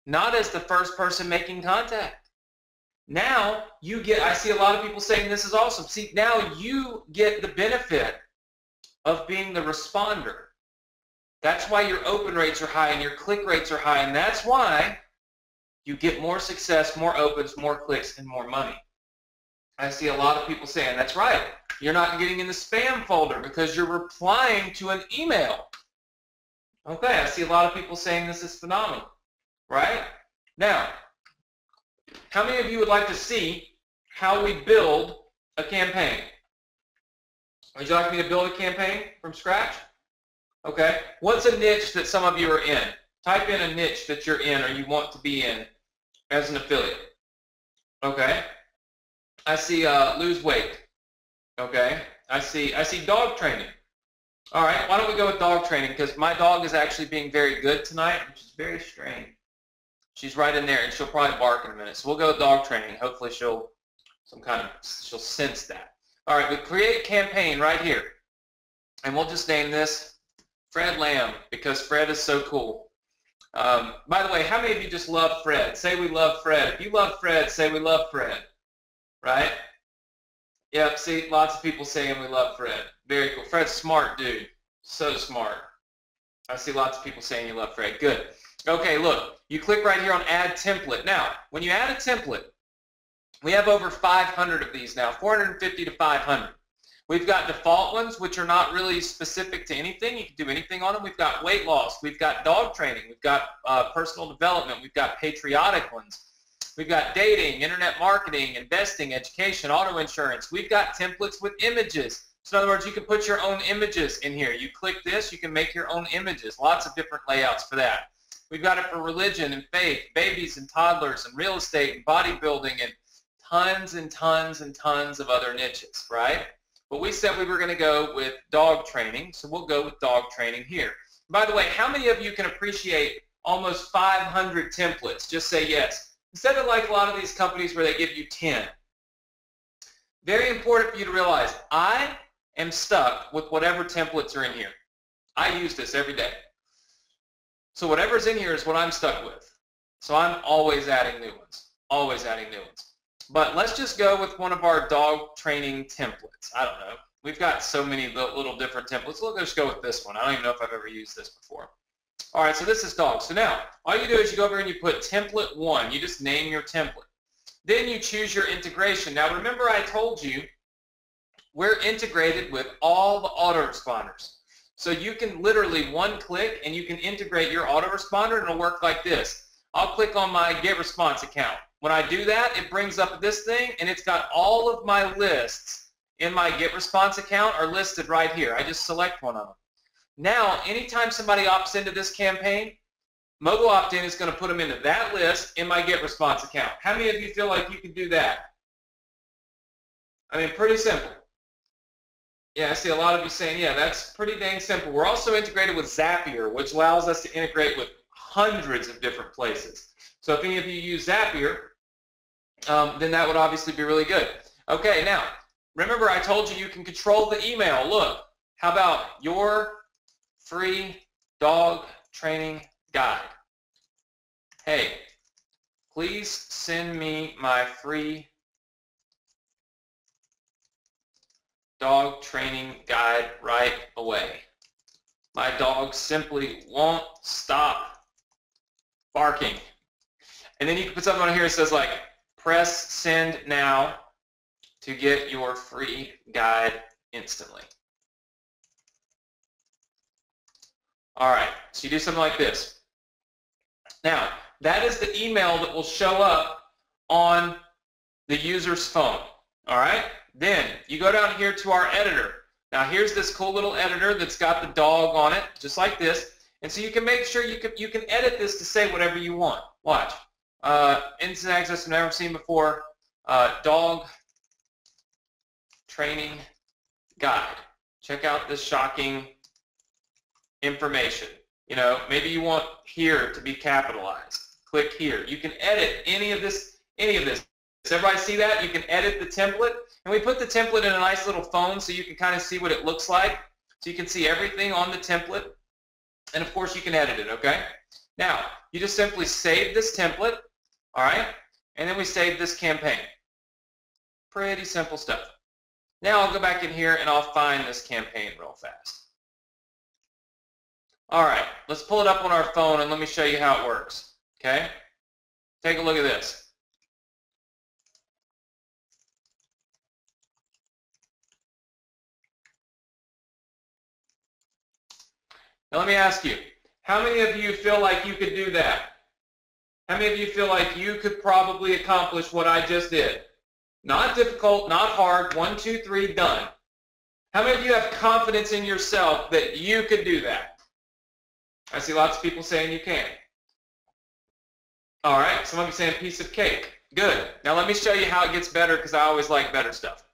not as the first person making contact. Now you get, I see a lot of people saying this is awesome. See, now you get the benefit of being the responder. That's why your open rates are high and your click rates are high, and that's why you get more success, more opens, more clicks, and more money. I see a lot of people saying, that's right, you're not getting in the spam folder because you're replying to an email. Okay, I see a lot of people saying this is phenomenal, right? Now, how many of you would like to see how we build a campaign? Would you like me to build a campaign from scratch? Okay, what's a niche that some of you are in? Type in a niche that you're in or you want to be in as an affiliate. Okay. I see lose weight. Okay. I see dog training. All right. Why don't we go with dog training? Because my dog is actually being very good tonight, which is very strange. She's right in there, and she'll probably bark in a minute. So we'll go with dog training. Hopefully she'll sense that. All right. We create campaign right here, and we'll just name this Fred Lamb because Fred is so cool. By the way, how many of you just love Fred? Say we love Fred. If you love Fred, say we love Fred. Right? Yep, see, lots of people saying we love Fred. Very cool. Fred's smart, dude. So smart. I see lots of people saying you love Fred. Good. Okay, look, you click right here on Add Template. Now, when you add a template, we have over 500 of these now, 450 to 500. We've got default ones, which are not really specific to anything. You can do anything on them. We've got weight loss. We've got dog training. We've got personal development. We've got patriotic ones. We've got dating, internet marketing, investing, education, auto insurance. We've got templates with images. So in other words, you can put your own images in here. You click this, you can make your own images. Lots of different layouts for that. We've got it for religion and faith, babies and toddlers and real estate and bodybuilding and tons and tons and tons of other niches, right? But we said we were going to go with dog training, so we'll go with dog training here. By the way, how many of you can appreciate almost 500 templates? Just say yes. Instead of like a lot of these companies where they give you 10. Very important for you to realize, I am stuck with whatever templates are in here. I use this every day. So whatever's in here is what I'm stuck with. So I'm always adding new ones. Always adding new ones. But let's just go with one of our dog training templates. I don't know. We've got so many little different templates. Let's just go with this one. I don't even know if I've ever used this before. All right, so this is dog. So now, all you do is you go over and you put template 1. You just name your template. Then you choose your integration. Now remember I told you we're integrated with all the autoresponders. So you can literally one click and you can integrate your autoresponder and it'll work like this. I'll click on my GetResponse account. When I do that, it brings up this thing and it's got all of my lists in my GetResponse account are listed right here. I just select one of them. Now, anytime somebody opts into this campaign, Mobile Opt-in is going to put them into that list in my GetResponse account. How many of you feel like you can do that? I mean, pretty simple. Yeah, I see a lot of you saying, yeah, that's pretty dang simple. We're also integrated with Zapier, which allows us to integrate with hundreds of different places. So if any of you use Zapier, then that would obviously be really good. Okay, now, remember I told you you can control the email. Look, how about your free dog training guide? Hey, please send me my free dog training guide right away. My dog simply won't stop barking. And then you can put something on here that says like, press send now to get your free guide instantly. All right, so you do something like this. Now, that is the email that will show up on the user's phone. All right? Then you go down here to our editor. Now here's this cool little editor that's got the dog on it, just like this. And so you can make sure you can edit this to say whatever you want. Watch. Instant access I've never seen before. Dog training guide. Check out this shocking information. You know, maybe you want here to be capitalized. Click here. You can edit any of this. Does everybody see that? You can edit the template. And we put the template in a nice little phone so you can kind of see what it looks like. So you can see everything on the template. And of course you can edit it, okay? Now, you just simply save this template, all right? And then we save this campaign. Pretty simple stuff. Now I'll go back in here and I'll find this campaign real fast. All right, let's pull it up on our phone and let me show you how it works, okay? Take a look at this. Now let me ask you, how many of you feel like you could do that? How many of you feel like you could probably accomplish what I just did? Not difficult, not hard, 1, 2, 3, done. How many of you have confidence in yourself that you could do that? I see lots of people saying you can. All right, some of you saying piece of cake. Good. Now let me show you how it gets better because I always like better stuff.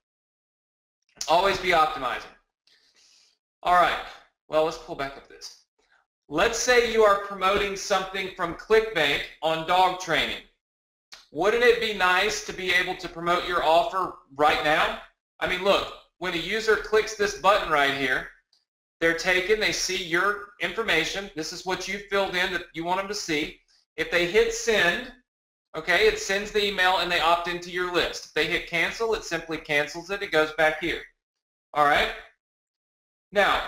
Always be optimizing. All right. Well, let's pull back up this. Let's say you are promoting something from ClickBank on dog training. Wouldn't it be nice to be able to promote your offer right now? I mean, look, when a user clicks this button right here, they're taken, they see your information. This is what you filled in that you want them to see. If they hit send, okay, it sends the email and they opt into your list. If they hit cancel, it simply cancels it. It goes back here. All right? Now,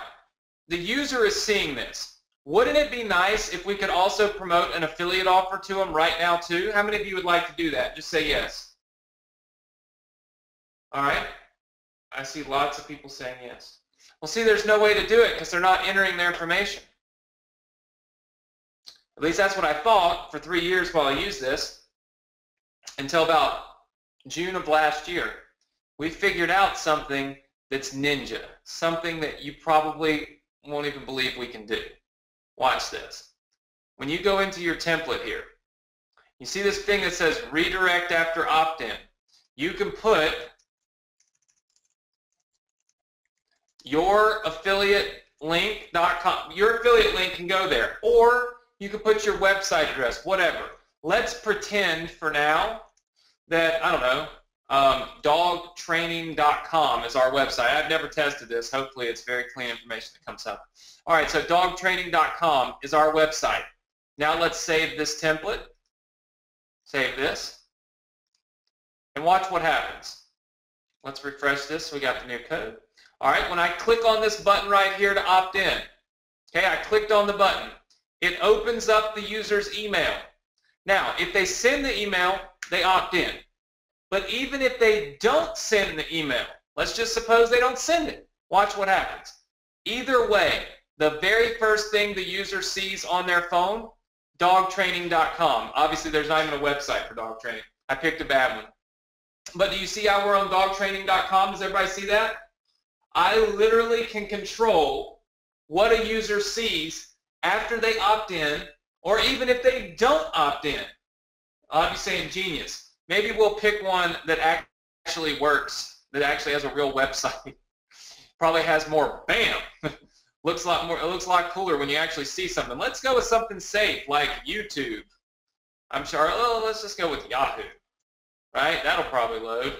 the user is seeing this. Wouldn't it be nice if we could also promote an affiliate offer to them right now too? How many of you would like to do that? Just say yes. All right. I see lots of people saying yes. Well, see, there's no way to do it because they're not entering their information. At least that's what I thought for 3 years while I used this until about June of last year. We figured out something that's ninja, something that you probably won't even believe we can do. Watch this. When you go into your template here, you see this thing that says redirect after opt-in. You can put your affiliate link.com. Your affiliate link can go there. Or you can put your website address, whatever. Let's pretend for now that, I don't know, dogtraining.com is our website. I've never tested this. Hopefully it's very clean information that comes up. All right, so dogtraining.com is our website. Now let's save this template. Save this. And watch what happens. Let's refresh this so we got the new code. All right, when I click on this button right here to opt in, okay, I clicked on the button. It opens up the user's email. Now, if they send the email, they opt in. But even if they don't send the email, let's just suppose they don't send it. Watch what happens. Either way, the very first thing the user sees on their phone, dogtraining.com. Obviously, there's not even a website for dog training. I picked a bad one. But do you see how we're on dogtraining.com? Does everybody see that? I literally can control what a user sees after they opt in, or even if they don't opt in. I'll be saying genius. Maybe we'll pick one that actually works, that actually has a real website. Probably has more, bam. Looks a lot more, it looks a lot cooler when you actually see something. Let's go with something safe like YouTube. I'm sure, let's just go with Yahoo. Right? That'll probably load.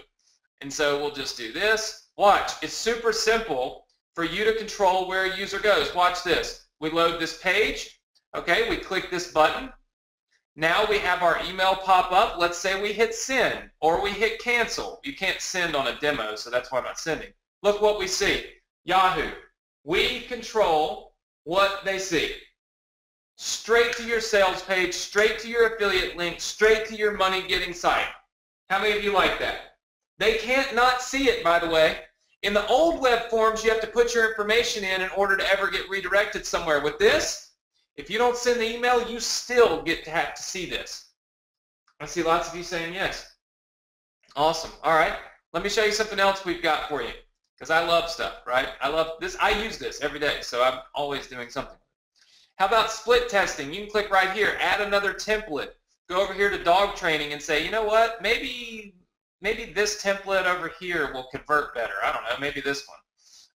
And so we'll just do this. Watch. It's super simple for you to control where a user goes. Watch this. We load this page. Okay, we click this button. Now we have our email pop up. Let's say we hit send or we hit cancel. You can't send on a demo, so that's why I'm not sending. Look what we see. Yahoo. We control what they see. Straight to your sales page, straight to your affiliate link, straight to your money-getting site. How many of you like that? They can't not see it, by the way. In the old web forms, you have to put your information in order to ever get redirected somewhere. With this, if you don't send the email, you still get to have to see this. I see lots of you saying yes. Awesome. All right. Let me show you something else we've got for you, because I love stuff, right? I love this. I use this every day, so I'm always doing something. How about split testing? You can click right here, add another template. Go over here to dog training and say, you know what, maybe this template over here will convert better. I don't know, maybe this one.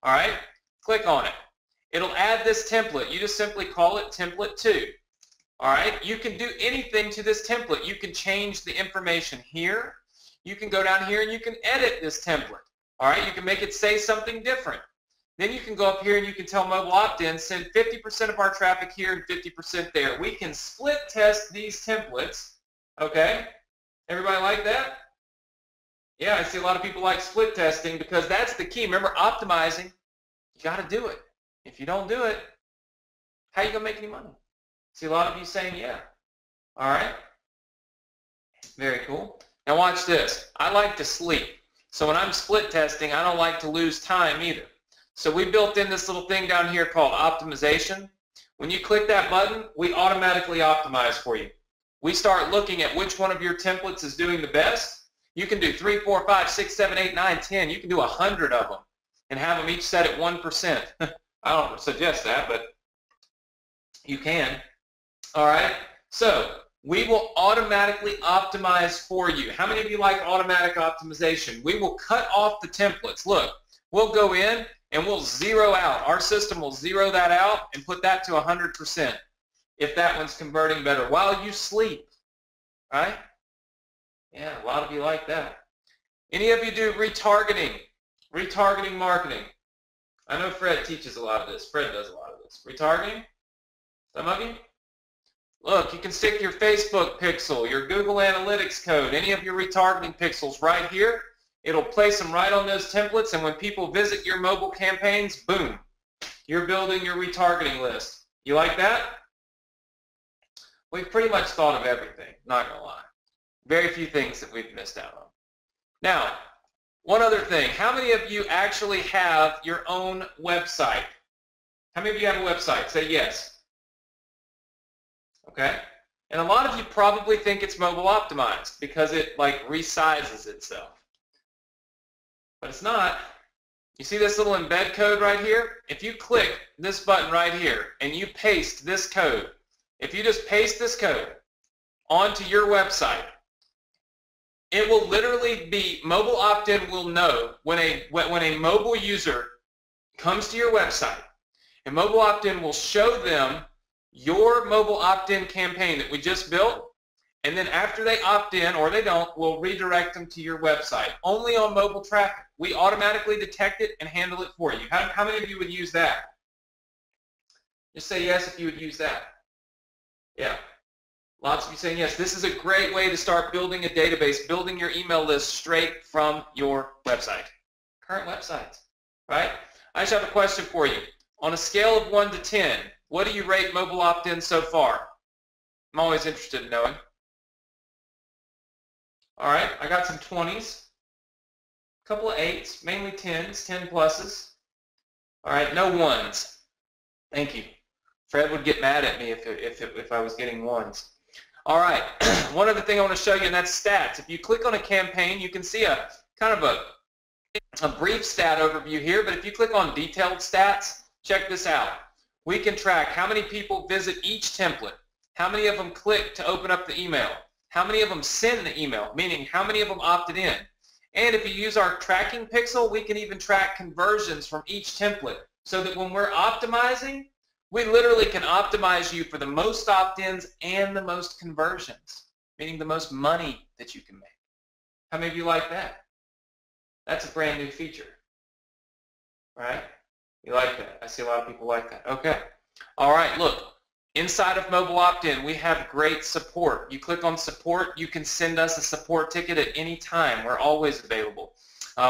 All right, click on it. It'll add this template. You just simply call it template 2. All right, you can do anything to this template. You can change the information here. You can go down here and you can edit this template. All right, you can make it say something different. Then you can go up here and you can tell mobile opt-in, send 50% of our traffic here and 50% there. We can split test these templates, okay? Everybody like that? Yeah, I see a lot of people like split testing because that's the key. Remember, optimizing, you got to do it. If you don't do it, how are you going to make any money? See a lot of you saying yeah. All right? Very cool. Now watch this. I like to sleep. So when I'm split testing, I don't like to lose time either. So we built in this little thing down here called optimization. When you click that button, we automatically optimize for you. We start looking at which one of your templates is doing the best. You can do 3, 4, 5, 6, 7, 8, 9, 10. You can do 100 of them and have them each set at 1%. I don't suggest that, but you can. All right? So we will automatically optimize for you. How many of you like automatic optimization? We will cut off the templates. Look, we'll go in and we'll zero out. Our system will zero that out and put that to 100% if that one's converting better while you sleep, right? Yeah, a lot of you like that. Any of you do retargeting marketing? I know Fred teaches a lot of this. Fred does a lot of this. Retargeting? Some of you? Look, you can stick your Facebook pixel, your Google Analytics code, any of your retargeting pixels right here. It'll place them right on those templates, and when people visit your mobile campaigns, boom, you're building your retargeting list. You like that? We've pretty much thought of everything, not going to lie. Very few things that we've missed out on. Now, one other thing. How many of you actually have your own website? How many of you have a website? Say yes. Okay? And a lot of you probably think it's mobile optimized because it like resizes itself. But it's not. You see this little embed code right here? If you click this button right here and you paste this code, if you just paste this code onto your website, it will literally be, mobile opt-in will know when a mobile user comes to your website And mobile opt-in will show them your mobile opt-in campaign that we just built, and then after they opt in, or they don't, we'll redirect them to your website. Only on mobile traffic. We automatically detect it and handle it for you. How many of you would use that? Just say yes if you would use that. Yeah. Lots of you saying yes. This is a great way to start building a database, building your email list straight from your website. Current websites, right? I just have a question for you. On a scale of 1 to 10, what do you rate mobile opt-in so far? I'm always interested in knowing. All right, I got some 20s, a couple of 8s, mainly 10s, 10 pluses. All right, no 1s. Thank you. Fred would get mad at me if I was getting 1s. All right, one other thing I want to show you, and that's stats. If you click on a campaign, you can see a kind of a brief stat overview here, but if you click on detailed stats, check this out. We can track how many people visit each template, how many of them click to open up the email, how many of them send the email, meaning how many of them opted in. And if you use our tracking pixel, we can even track conversions from each template so that when we're optimizing, we literally can optimize you for the most opt-ins and the most conversions, meaning the most money that you can make. How many of you like that? That's a brand new feature, right? You like that? I see a lot of people like that. Okay. All right, look. Inside of mobile opt-in, we have great support. You click on support, you can send us a support ticket at any time. We're always available.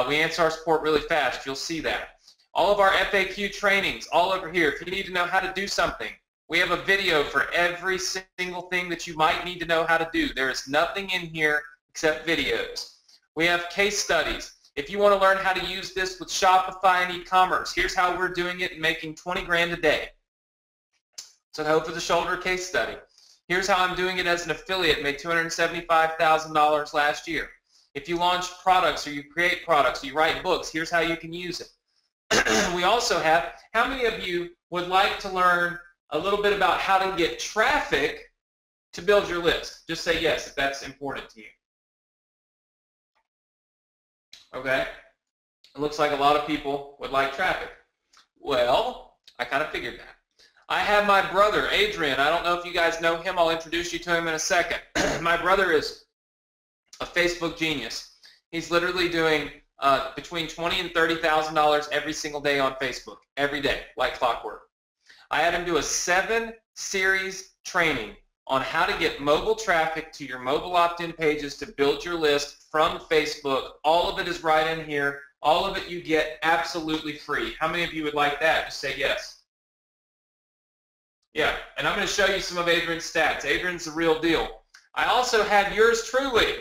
We answer our support really fast. You'll see that. All of our FAQ trainings, all over here. If you need to know how to do something, we have a video for every single thing that you might need to know how to do. There is nothing in here except videos. We have case studies. If you want to learn how to use this with Shopify and e-commerce, here's how we're doing it and making 20 grand a day. So the over the shoulder case study. Here's how I'm doing it as an affiliate, made $275,000 last year. If you launch products or you create products or you write books, here's how you can use it. We also have, how many of you would like to learn a little bit about how to get traffic to build your list? Just say yes if that's important to you. Okay. It looks like a lot of people would like traffic. Well, I kind of figured that. I have my brother, Adrian. I don't know if you guys know him. I'll introduce you to him in a second. My brother is a Facebook genius. He's literally doing between $20,000 and $30,000 every single day on Facebook, every day, like clockwork. I had him do a 7-series training on how to get mobile traffic to your mobile opt-in pages to build your list from Facebook. All of it is right in here. All of it you get absolutely free. How many of you would like that? Just say yes. Yeah, and I'm going to show you some of Adrian's stats. Adrian's the real deal. I also had yours truly.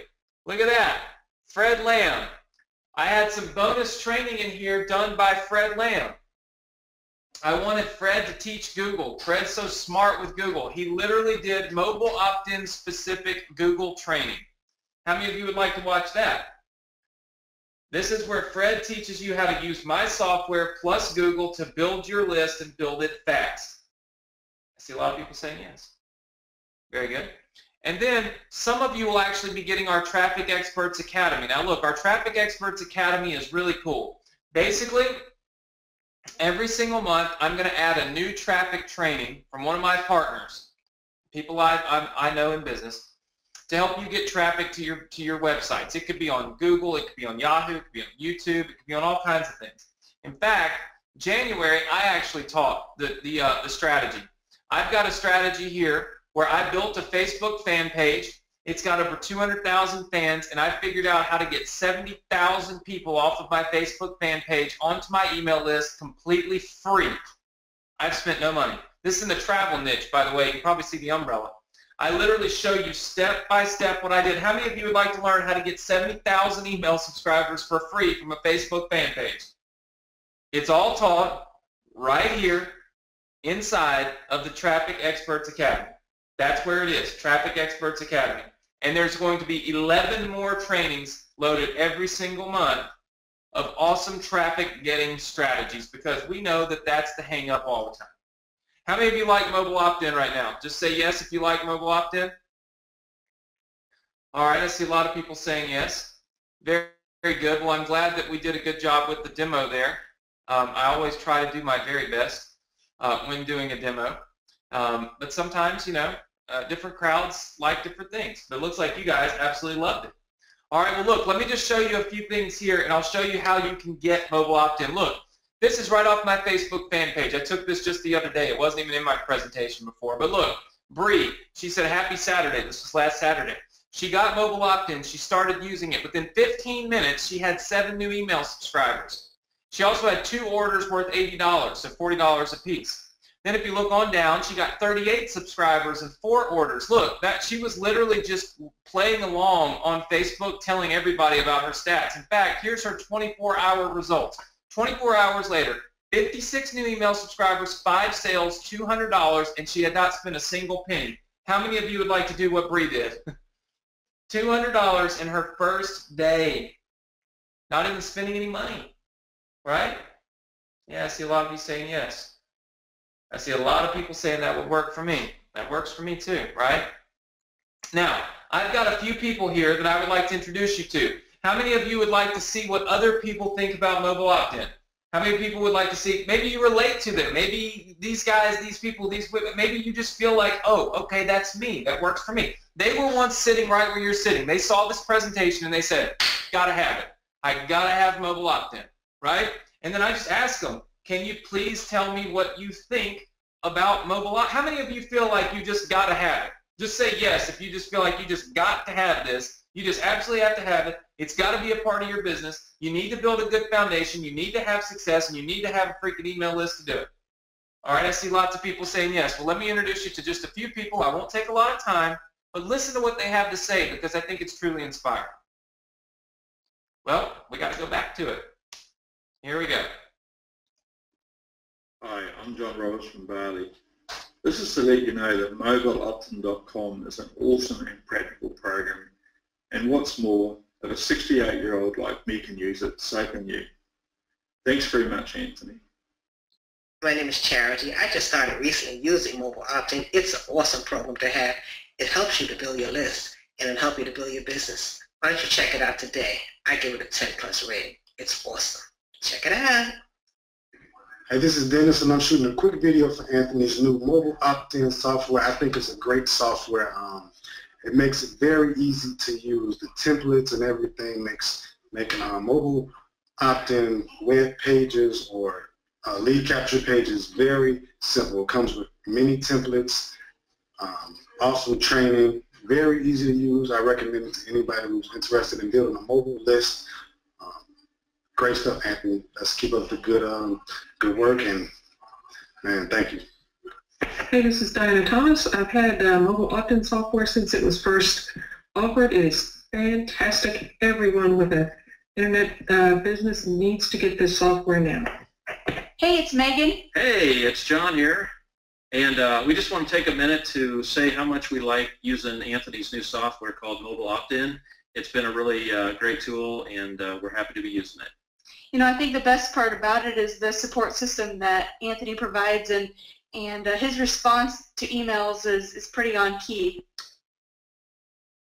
Look at that. Fred Lamb. I had some bonus training in here done by Fred Lamb. I wanted Fred to teach Google. Fred's so smart with Google. He literally did mobile opt-in specific Google training. How many of you would like to watch that? This is where Fred teaches you how to use my software plus Google to build your list and build it fast. I see a lot of people saying yes. Very good. And then some of you will actually be getting our Traffic Experts Academy. Now look, our Traffic Experts Academy is really cool. Basically, every single month I'm going to add a new traffic training from one of my partners, people I know in business, to help you get traffic to your websites. It could be on Google, it could be on Yahoo, it could be on YouTube, it could be on all kinds of things. In fact, January I actually taught the strategy. I've got a strategy here where I built a Facebook fan page. It's got over 200,000 fans, and I figured out how to get 70,000 people off of my Facebook fan page onto my email list completely free. I've spent no money. This is in the travel niche, by the way. You can probably see the umbrella. I literally show you step by step what I did. How many of you would like to learn how to get 70,000 email subscribers for free from a Facebook fan page? It's all taught right here inside of the Traffic Experts Academy. That's where it is, Traffic Experts Academy. And there's going to be 11 more trainings loaded every single month of awesome traffic getting strategies, because we know that that's the hang up all the time. How many of you like mobile opt-in right now? Just say yes if you like mobile opt-in. All right, I see a lot of people saying yes. Very, very good. Well, I'm glad that we did a good job with the demo there. I always try to do my very best. when doing a demo. But sometimes, you know, different crowds like different things. But it looks like you guys absolutely loved it. All right, well, look, let me just show you a few things here, and I'll show you how you can get mobile opt-in. Look, this is right off my Facebook fan page. I took this just the other day. It wasn't even in my presentation before. But look, Bree, she said, happy Saturday. This was last Saturday. She got mobile opt-in. She started using it. Within 15 minutes, she had 7 new email subscribers. She also had 2 orders worth $80, so $40 a piece. Then if you look on down, she got 38 subscribers and 4 orders. Look, that she was literally just playing along on Facebook, telling everybody about her stats. In fact, here's her 24-hour results. 24 hours later, 56 new email subscribers, 5 sales, $200, and she had not spent a single penny. How many of you would like to do what Bree did? $200 in her first day. Not even spending any money, right? Yeah, I see a lot of you saying yes. I see a lot of people saying that would work for me. That works for me too, right? Now, I've got a few people here that I would like to introduce you to. How many of you would like to see what other people think about mobile opt-in? How many people would like to see, maybe you relate to them, maybe these guys, these people, maybe you just feel like, oh, okay, that's me, that works for me. They were once sitting right where you're sitting. They saw this presentation and they said, gotta have it. I gotta have mobile opt-in, right? And then I just ask them, can you please tell me what you think about mobile opt-in? How many of you feel like you just gotta have it? Just say yes if you just feel like you just got to have this. You just absolutely have to have it. It's got to be a part of your business. You need to build a good foundation. You need to have success, and you need to have a freaking email list to do it. All right, I see lots of people saying yes. Well, let me introduce you to just a few people. I won't take a lot of time, but listen to what they have to say because I think it's truly inspiring. Well, we got to go back to it. Here we go. Hi, I'm John Roberts from Bali. This is to let you know that mobileoptin.com is an awesome and practical program. And what's more, that a 68-year-old like me can use it, so can you. Thanks very much, Anthony. My name is Charity. I just started recently using mobile opt-in. It's an awesome program to have. It helps you to build your list, and it'll help you to build your business. Why don't you check it out today? I give it a 10+ rating. It's awesome. Check it out. Hey, this is Dennis, and I'm shooting a quick video for Anthony's new mobile opt-in software. I think it's a great software. It makes it very easy to use. The templates and everything makes making mobile opt-in web pages or lead capture pages very simple. It comes with many templates, awesome training, very easy to use. I recommend it to anybody who's interested in building a mobile list. Great stuff, Anthony. Let's keep up the good work, and man, thank you. Hey, this is Diana Thomas. I've had mobile opt-in software since it was first offered. It is fantastic. Everyone with an internet business needs to get this software now. Hey, it's Megan. Hey, it's John here. And we just want to take a minute to say how much we like using Anthony's new software called Mobile Opt-in. It's been a really great tool, and we're happy to be using it. You know, I think the best part about it is the support system that Anthony provides, and his response to emails is pretty on key.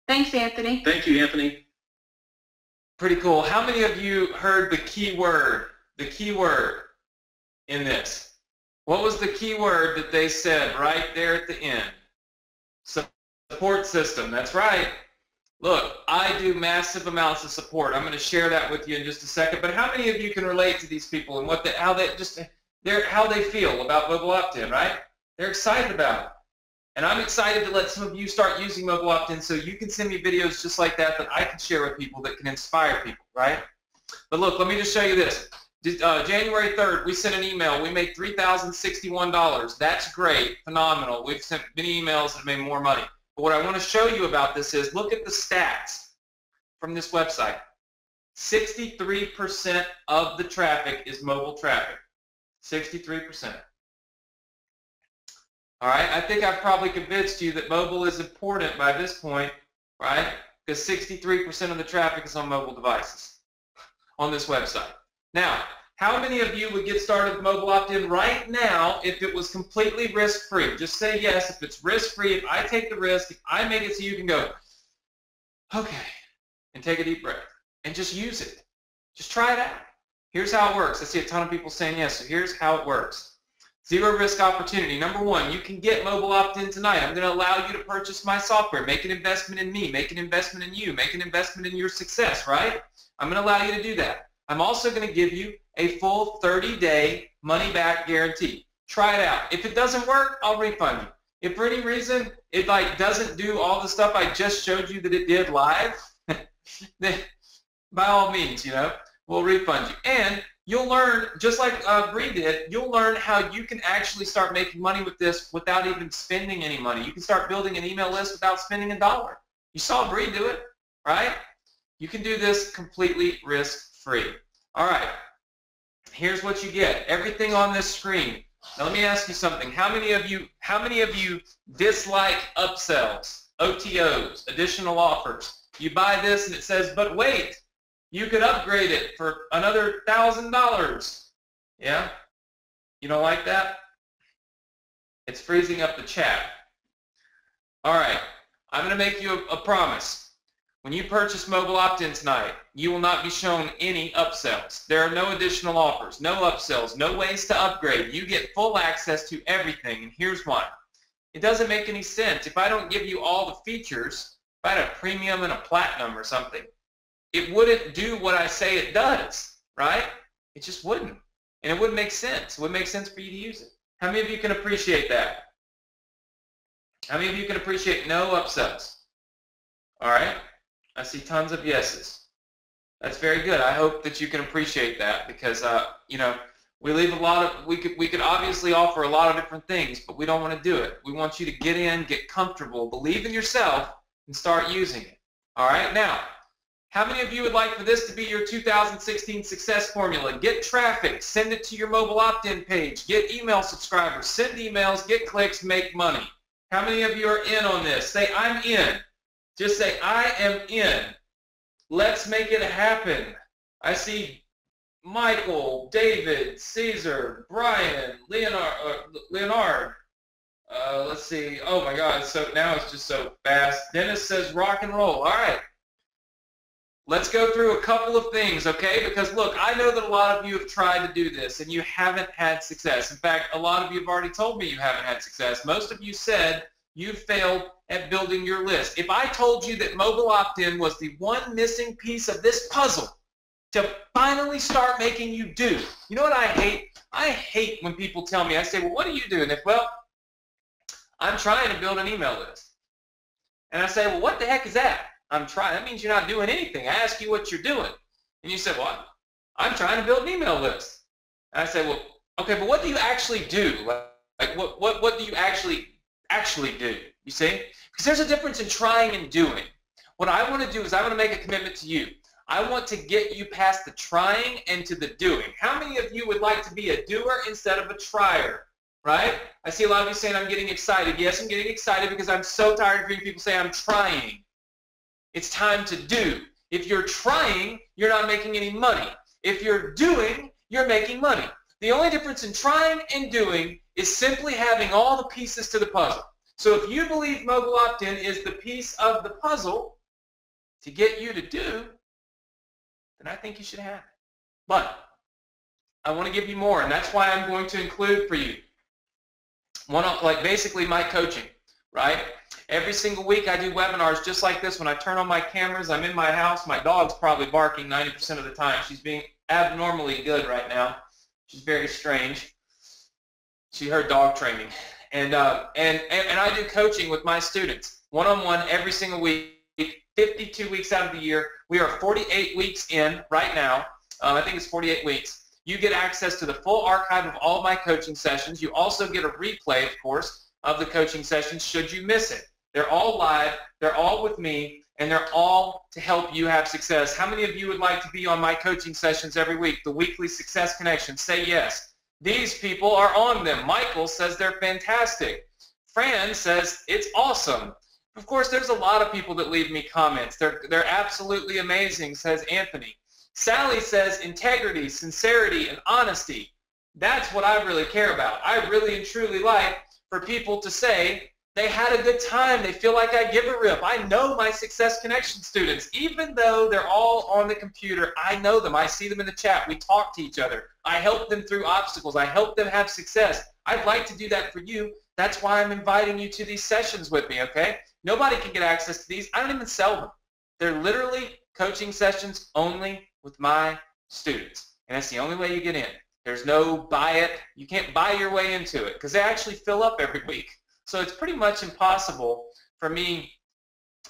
Thanks, Anthony. Thank you, Anthony. Pretty cool. How many of you heard the key word in this? What was the key word that they said right there at the end? Support system. That's right. Look, I do massive amounts of support. I'm going to share that with you in just a second. But how many of you can relate to these people and how they feel about mobile opt-in, right? They're excited about it. And I'm excited to let some of you start using mobile opt-in so you can send me videos just like that I can share with people that can inspire people, right? But look, let me just show you this. January 3rd, we sent an email. We made $3,061. That's great, phenomenal. We've sent many emails that made more money. But what I want to show you about this is look at the stats from this website. 63% of the traffic is mobile traffic. 63%. All right, I think I've probably convinced you that mobile is important by this point, right? Because 63% of the traffic is on mobile devices on this website. Now, how many of you would get started with mobile opt-in right now if it was completely risk-free? Just say yes if it's risk-free, if I take the risk, if I make it so you can go, okay, and take a deep breath, and just use it. Just try it out. Here's how it works. I see a ton of people saying yes, so here's how it works. Zero risk opportunity. Number one, you can get mobile opt-in tonight. I'm going to allow you to purchase my software, make an investment in me, make an investment in you, make an investment in your success, right? I'm going to allow you to do that. I'm also going to give you a full 30-day money-back guarantee. Try it out. If it doesn't work, I'll refund you. If for any reason it doesn't do all the stuff I just showed you that it did live, then by all means, we'll refund you. And you'll learn, just like Bree did, you'll learn how you can actually start making money with this without even spending any money. You can start building an email list without spending $1. You saw Bree do it, right? You can do this completely risk-free. All right, here's what you get. Everything on this screen. Now let me ask you something. How many of you dislike upsells, OTOs, additional offers? You buy this and it says, but wait, you could upgrade it for another $1,000. Yeah? You don't like that? It's freezing up the chat. All right, I'm going to make you a promise. When you purchase mobile opt-in tonight, you will not be shown any upsells. There are no additional offers, no upsells, no ways to upgrade. You get full access to everything, and here's why. It doesn't make any sense. If I don't give you all the features, if I had a premium and a platinum or something, it wouldn't do what I say it does, right? It just wouldn't. And it wouldn't make sense. It wouldn't make sense for you to use it. How many of you can appreciate that? How many of you can appreciate no upsells? All right? I see tons of yeses. That's very good. I hope that you can appreciate that because, we leave a lot of, we could obviously offer a lot of different things, but we don't want to do it. We want you to get in, get comfortable, believe in yourself, and start using it. All right? Now, how many of you would like for this to be your 2016 success formula? Get traffic, send it to your mobile opt-in page, get email subscribers, send emails, get clicks, make money. How many of you are in on this? Say, I'm in. Just say, I am in. Let's make it happen. I see Michael, David, Caesar, Brian, Leonard. Let's see. Oh my God, so now it's just so fast. Dennis says rock and roll. All right. Let's go through a couple of things, okay? Because look, I know that a lot of you have tried to do this and you haven't had success. In fact, a lot of you have already told me you haven't had success. Most of you said you failed at building your list. If I told you that mobile opt-in was the one missing piece of this puzzle to finally start making you do, you know what I hate? I hate when people tell me, I say, well, what are you doing? And well, I'm trying to build an email list. And I say, well, what the heck is that? I'm trying. That means you're not doing anything. I ask you what you're doing. And you say, well, I'm trying to build an email list. And I say, well, okay, but what do you actually do? Like what do you actually do? You see? Because there's a difference in trying and doing. What I want to do is I want to make a commitment to you. I want to get you past the trying and to the doing. How many of you would like to be a doer instead of a trier? Right? I see a lot of you saying I'm getting excited. Yes, I'm getting excited because I'm so tired of hearing people say I'm trying. It's time to do. If you're trying, you're not making any money. If you're doing, you're making money. The only difference in trying and doing is simply having all the pieces to the puzzle. So if you believe mobile opt-in is the piece of the puzzle to get you to do, then I think you should have it. But I want to give you more, and that's why I'm going to include for you basically my coaching, right? Every single week I do webinars just like this. When I turn on my cameras, I'm in my house. My dog's probably barking 90% of the time. She's being abnormally good right now. She's very strange. She heard dog training. And I do coaching with my students, one-on-one every single week, 52 weeks out of the year. We are 48 weeks in right now. I think it's 48 weeks. You get access to the full archive of all of my coaching sessions. You also get a replay, of course, of the coaching sessions should you miss it. They're all live, they're all with me, and they're all to help you have success. How many of you would like to be on my coaching sessions every week, the weekly Success Connection? Say yes. These people are on them. Michael says they're fantastic. Fran says it's awesome. Of course, there's a lot of people that leave me comments. They're absolutely amazing, says Anthony. Sally says integrity, sincerity, and honesty. That's what I really care about. I really and truly like for people to say they had a good time. They feel like I give a rip. I know my Success Connection students. Even though they're all on the computer, I know them. I see them in the chat. We talk to each other. I help them through obstacles. I help them have success. I'd like to do that for you. That's why I'm inviting you to these sessions with me, okay? Nobody can get access to these. I don't even sell them. They're literally coaching sessions only with my students. And that's the only way you get in. There's no buy it. You can't buy your way into it because they actually fill up every week. So it's pretty much impossible for me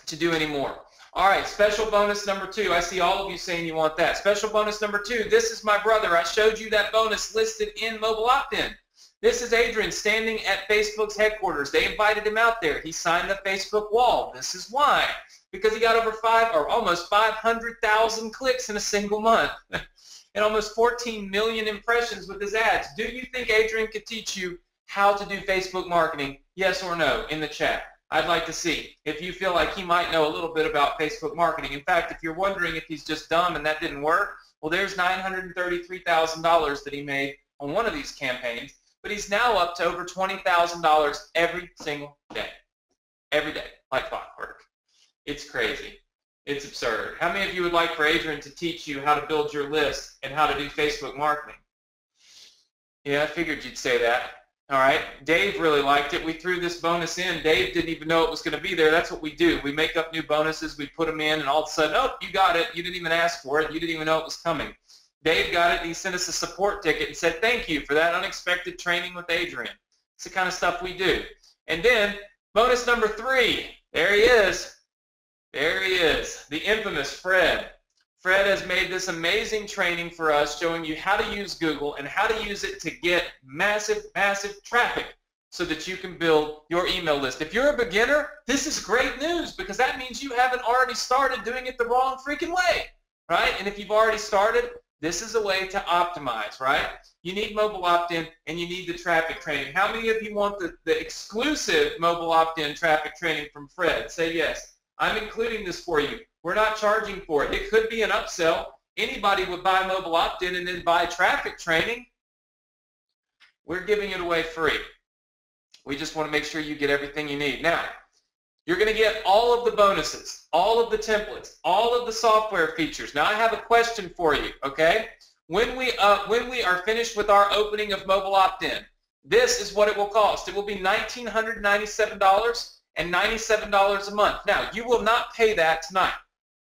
to do any more. All right, special bonus number 2. I see all of you saying you want that. Special bonus number 2. This is my brother. I showed you that bonus listed in Mobile Opt-in. This is Adrian standing at Facebook's headquarters. They invited him out there. He signed the Facebook wall. This is why. Because he got over almost 500,000 clicks in a single month and almost 14 million impressions with his ads. Do you think Adrian could teach you how to do Facebook marketing? Yes or no in the chat. I'd like to see if you feel like he might know a little bit about Facebook marketing. In fact, if you're wondering if he's just dumb and that didn't work, well, there's $933,000 that he made on one of these campaigns, but he's now up to over $20,000 every single day. Every day, like clockwork. It's crazy. It's absurd. How many of you would like for Adrian to teach you how to build your list and how to do Facebook marketing? Yeah, I figured you'd say that. All right. Dave really liked it. We threw this bonus in. Dave didn't even know it was going to be there. That's what we do. We make up new bonuses. We put them in, and all of a sudden, oh, you got it. You didn't even ask for it. You didn't even know it was coming. Dave got it, and he sent us a support ticket and said, thank you for that unexpected training with Adrian. It's the kind of stuff we do. And then bonus number 3. There he is. There he is, the infamous Fred. Fred has made this amazing training for us showing you how to use Google and how to use it to get massive, massive traffic so that you can build your email list. If you're a beginner, this is great news because that means you haven't already started doing it the wrong freaking way, right? And if you've already started, this is a way to optimize, right? You need mobile opt-in and you need the traffic training. How many of you want the exclusive mobile opt-in traffic training from Fred? Say yes. I'm including this for you. We're not charging for it. It could be an upsell. Anybody would buy mobile opt-in and then buy traffic training. We're giving it away free. We just want to make sure you get everything you need. Now, you're going to get all of the bonuses, all of the templates, all of the software features. Now, I have a question for you, okay? When we are finished with our opening of mobile opt-in, this is what it will cost. It will be $1,997 and $97 a month. Now, you will not pay that tonight.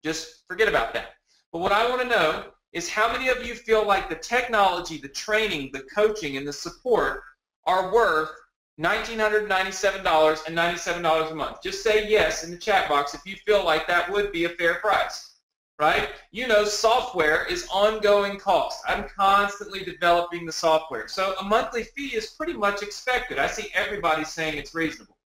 Just forget about that. But what I want to know is how many of you feel like the technology, the training, the coaching, and the support are worth $1,997 and $97 a month. Just say yes in the chat box if you feel like that would be a fair price, right? You know, software is ongoing cost. I'm constantly developing the software. So a monthly fee is pretty much expected. I see everybody saying it's reasonable.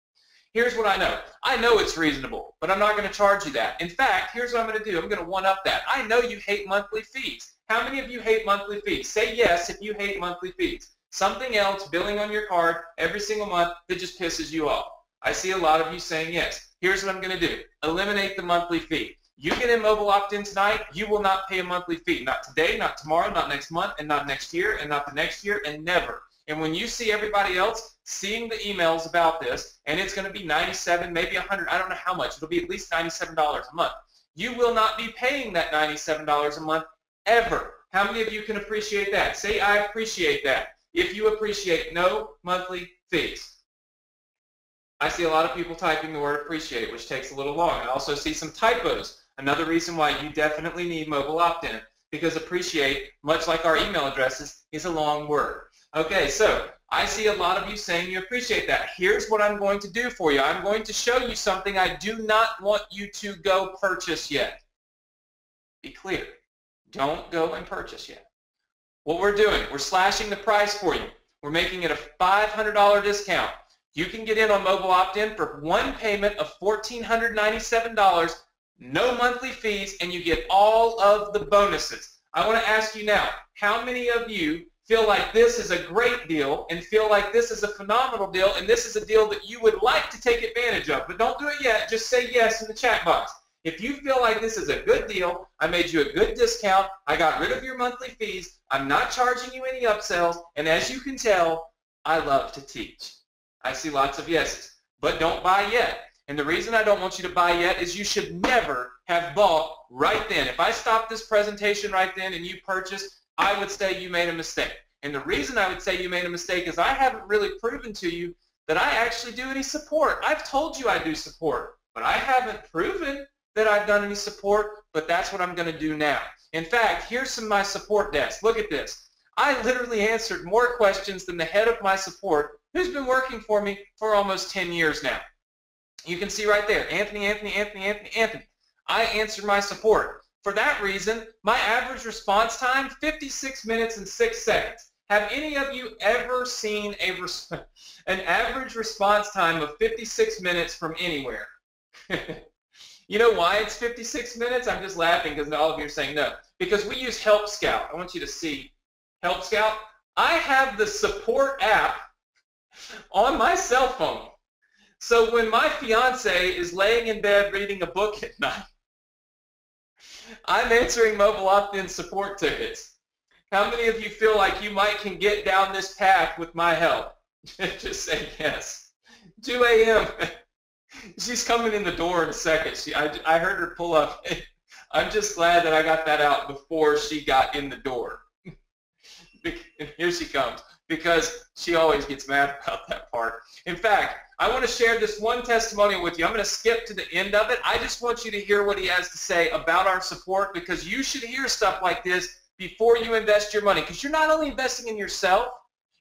Here's what I know. I know it's reasonable, but I'm not going to charge you that. In fact, here's what I'm going to do. I'm going to one-up that. I know you hate monthly fees. How many of you hate monthly fees? Say yes if you hate monthly fees. Something else, billing on your card every single month that just pisses you off. I see a lot of you saying yes. Here's what I'm going to do. Eliminate the monthly fee. You get in mobile opt-in tonight, you will not pay a monthly fee. Not today, not tomorrow, not next month, and not next year, and not the next year, and never. And when you see everybody else seeing the emails about this, and it's going to be $97, maybe $100, I don't know how much, it'll be at least $97 a month. You will not be paying that $97 a month ever. How many of you can appreciate that? Say, I appreciate that. If you appreciate no monthly fees. I see a lot of people typing the word appreciate, which takes a little long. I also see some typos. Another reason why you definitely need mobile opt-in, because appreciate, much like our email addresses, is a long word. Okay, so I see a lot of you saying you appreciate that. Here's what I'm going to do for you. I'm going to show you something I do not want you to go purchase yet. Be clear. Don't go and purchase yet. What we're doing, we're slashing the price for you. We're making it a $500 discount. You can get in on mobile opt-in for one payment of $1,497, no monthly fees, and you get all of the bonuses. I want to ask you now, how many of you feel like this is a great deal and feel like this is a phenomenal deal and this is a deal that you would like to take advantage of? But don't do it yet. Just say yes in the chat box. If you feel like this is a good deal, I made you a good discount, I got rid of your monthly fees, I'm not charging you any upsells, and as you can tell, I love to teach. I see lots of yeses, but don't buy yet. And the reason I don't want you to buy yet is you should never have bought right then. If I stopped this presentation right then and you purchased, I would say you made a mistake. And the reason I would say you made a mistake is I haven't really proven to you that I actually do any support. I've told you I do support, but I haven't proven that I've done any support, but that's what I'm going to do now. In fact, here's some of my support desk. Look at this. I literally answered more questions than the head of my support, who's been working for me for almost 10 years now. You can see right there, Anthony. I answered my support. For that reason, my average response time, 56 minutes and 6 seconds. Have any of you ever seen an average response time of 56 minutes from anywhere? You know why it's 56 minutes? I'm just laughing because all of you are saying no. Because we use Help Scout. I want you to see Help Scout. I have the support app on my cell phone. So when my fiance is laying in bed reading a book at night, I'm answering mobile opt-in support tickets. How many of you feel like you can get down this path with my help? Just say yes. 2 a.m. She's coming in the door in a second. I heard her pull up. I'm just glad that I got that out before she got in the door. And here she comes, because she always gets mad about that part. In fact, I want to share this one testimonial with you. I'm going to skip to the end of it. I just want you to hear what he has to say about our support, because you should hear stuff like this before you invest your money, because you're not only investing in yourself,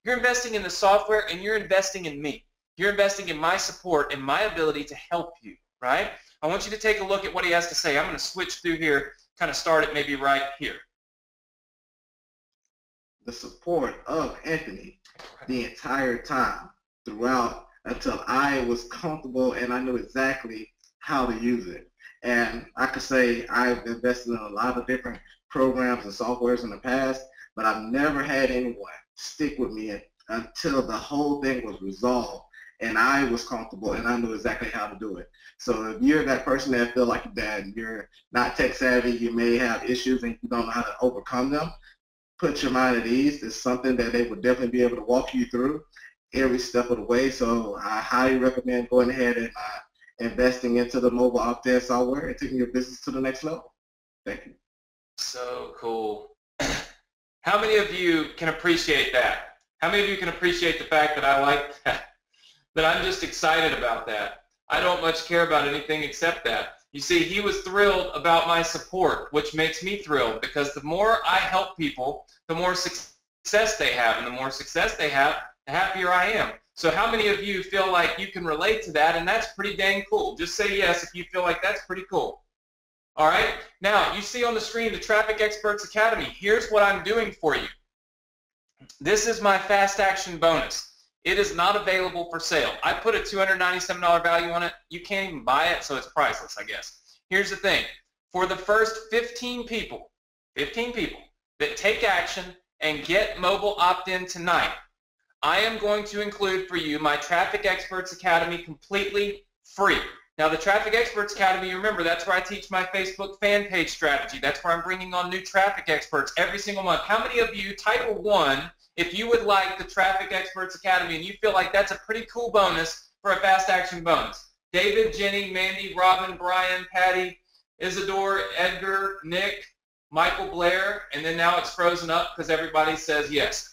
you're investing in the software, and you're investing in me. You're investing in my support and my ability to help you, right? I want you to take a look at what he has to say. I'm going to switch through here, kind of start it maybe right here. The support of Anthony the entire time throughout until I was comfortable and I knew exactly how to use it. And I could say I've invested in a lot of different programs and softwares in the past, but I've never had anyone stick with me until the whole thing was resolved and I was comfortable and I knew exactly how to do it. So if you're that person that feel like that you're not tech savvy, you may have issues and you don't know how to overcome them, put your mind at ease. It's something that they would definitely be able to walk you through every step of the way. So I highly recommend going ahead and investing into the mobile opt-in software and taking your business to the next level. Thank you. So cool. How many of you can appreciate that? How many of you can appreciate the fact that I like that? That I'm just excited about that. I don't much care about anything except that. You see, he was thrilled about my support, which makes me thrilled, because the more I help people, the more success they have, and the more success they have, the happier I am. So how many of you feel like you can relate to that, and that's pretty dang cool? Just say yes if you feel like that's pretty cool. All right? Now, you see on the screen the Traffic Experts Academy. Here's what I'm doing for you. This is my fast action bonus. It is not available for sale. I put a $297 value on it. You can't even buy it, so it's priceless, I guess. Here's the thing. For the first 15 people that take action and get mobile opt-in tonight, I am going to include for you my Traffic Experts Academy completely free. Now, the Traffic Experts Academy, remember, that's where I teach my Facebook fan page strategy. That's where I'm bringing on new traffic experts every single month. How many of you, Title 1, if you would like the Traffic Experts Academy and you feel like that's a pretty cool bonus for a fast action bonus? David, Jenny, Mandy, Robin, Brian, Patty, Isidore, Edgar, Nick, Michael Blair, and then now it's frozen up because everybody says yes.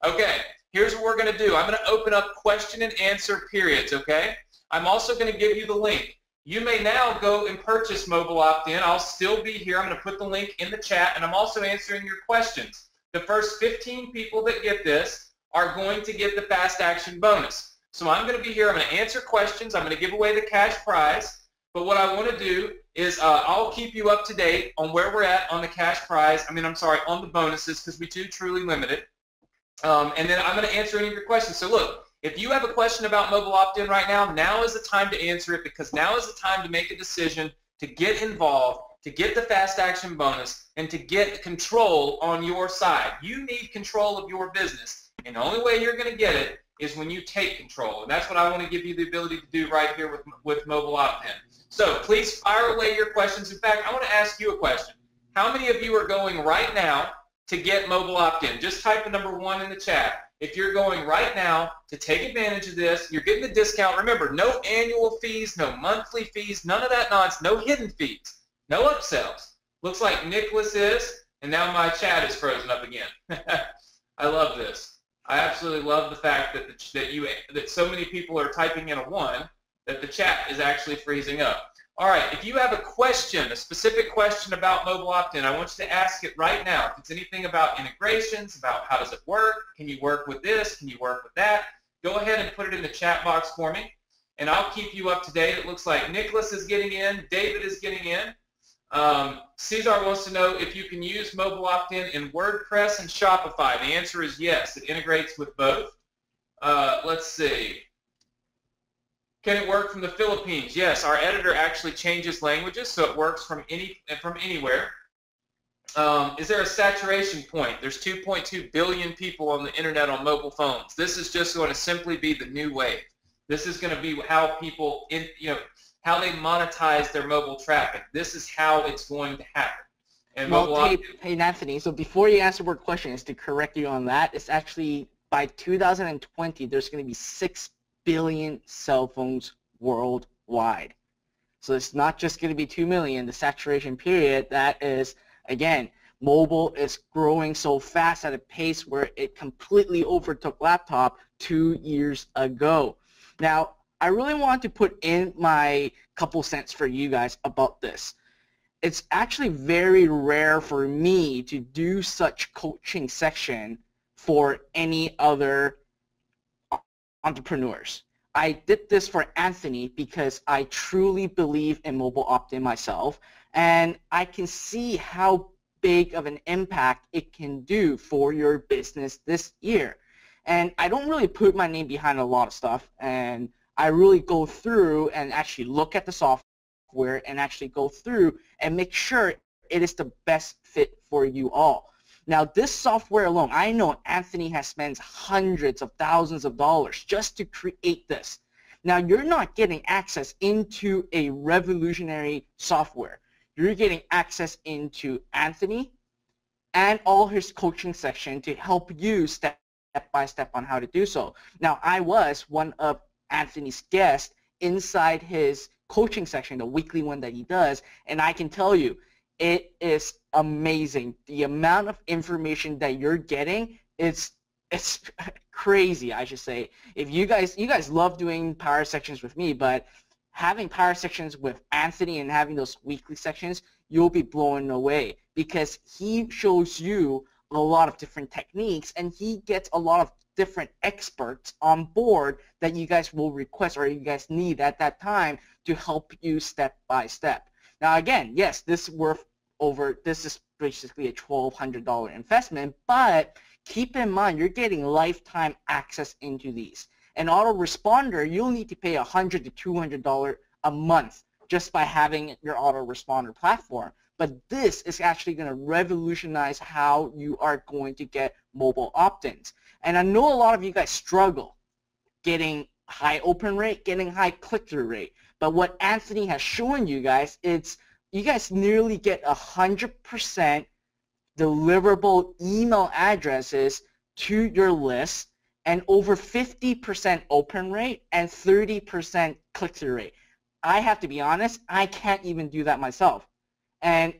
Okay, here's what we're going to do. I'm going to open up question and answer periods, okay? I'm also going to give you the link. You may now go and purchase mobile opt-in. I'll still be here. I'm going to put the link in the chat, and I'm also answering your questions. The first 15 people that get this are going to get the fast action bonus. So I'm going to be here. I'm going to answer questions. I'm going to give away the cash prize. But what I want to do is I'll keep you up to date on where we're at on the cash prize. on the bonuses, because we do truly limit it. And then I'm going to answer any of your questions. So look, if you have a question about mobile opt-in right now, now is the time to answer it, because now is the time to make a decision to get involved, to get the fast action bonus, and to get control on your side. You need control of your business, and the only way you're going to get it is when you take control, and that's what I want to give you the ability to do right here with mobile opt-in. So please fire away your questions. In fact, I want to ask you a question. How many of you are going right now to get mobile opt-in? Just type the number 1 in the chat. If you're going right now to take advantage of this, you're getting the discount. Remember, no annual fees, no monthly fees, none of that nonsense, no hidden fees, no upsells. Looks like Nicholas is, and now my chat is frozen up again. I love this. I absolutely love the fact that that so many people are typing in a 1 that the chat is actually freezing up. All right, if you have a question, a specific question about mobile opt-in, I want you to ask it right now. If it's anything about integrations, about how does it work, can you work with this, can you work with that, go ahead and put it in the chat box for me, and I'll keep you up to date. It looks like Nicholas is getting in, David is getting in. Cesar wants to know if you can use mobile opt-in in WordPress and Shopify. The answer is yes. It integrates with both. Let's see. Can it work from the Philippines? Yes, our editor actually changes languages, so it works from anywhere. Is there a saturation point? There's 2.2 billion people on the internet on mobile phones. This is just going to simply be the new wave. This is going to be how people, how they monetize their mobile traffic. This is how it's going to happen. And hey, Anthony, so before you answer more questions, to correct you on that, it's actually by 2020, there's going to be 6 billion cell phones worldwide. So it's not just going to be 2 million, the saturation period. That is, again, mobile is growing so fast at a pace where it completely overtook laptop 2 years ago. Now, I really want to put in my couple cents for you guys about this. It's actually very rare for me to do such coaching section for any other entrepreneurs. I did this for Anthony because I truly believe in mobile opt-in myself, and I can see how big of an impact it can do for your business this year. And I don't really put my name behind a lot of stuff, and I really go through and actually look at the software and actually go through and make sure it is the best fit for you all. Now, this software alone, I know Anthony has spent hundreds of thousands of dollars just to create this. Now, you're not getting access into a revolutionary software. You're getting access into Anthony and all his coaching section to help you step by step on how to do so. Now, I was one of Anthony's guests inside his coaching section, the weekly one that he does, and I can tell you, it is amazing. The amount of information that you're getting, it's crazy, I should say. If you guys love doing power sections with me, but having power sections with Anthony and having those weekly sections, you'll be blown away because he shows you a lot of different techniques and he gets a lot of different experts on board that you guys will request or you guys need at that time to help you step by step. Now again, yes, this is basically a $1,200 investment, but keep in mind you're getting lifetime access into these. An autoresponder, you'll need to pay $100 to $200 a month just by having your autoresponder platform. But this is actually going to revolutionize how you are going to get mobile opt-ins. And I know a lot of you guys struggle getting high open rate, getting high click-through rate. But what Anthony has shown you guys, you guys nearly get 100% deliverable email addresses to your list and over 50% open rate and 30% click-through rate. I have to be honest, I can't even do that myself. And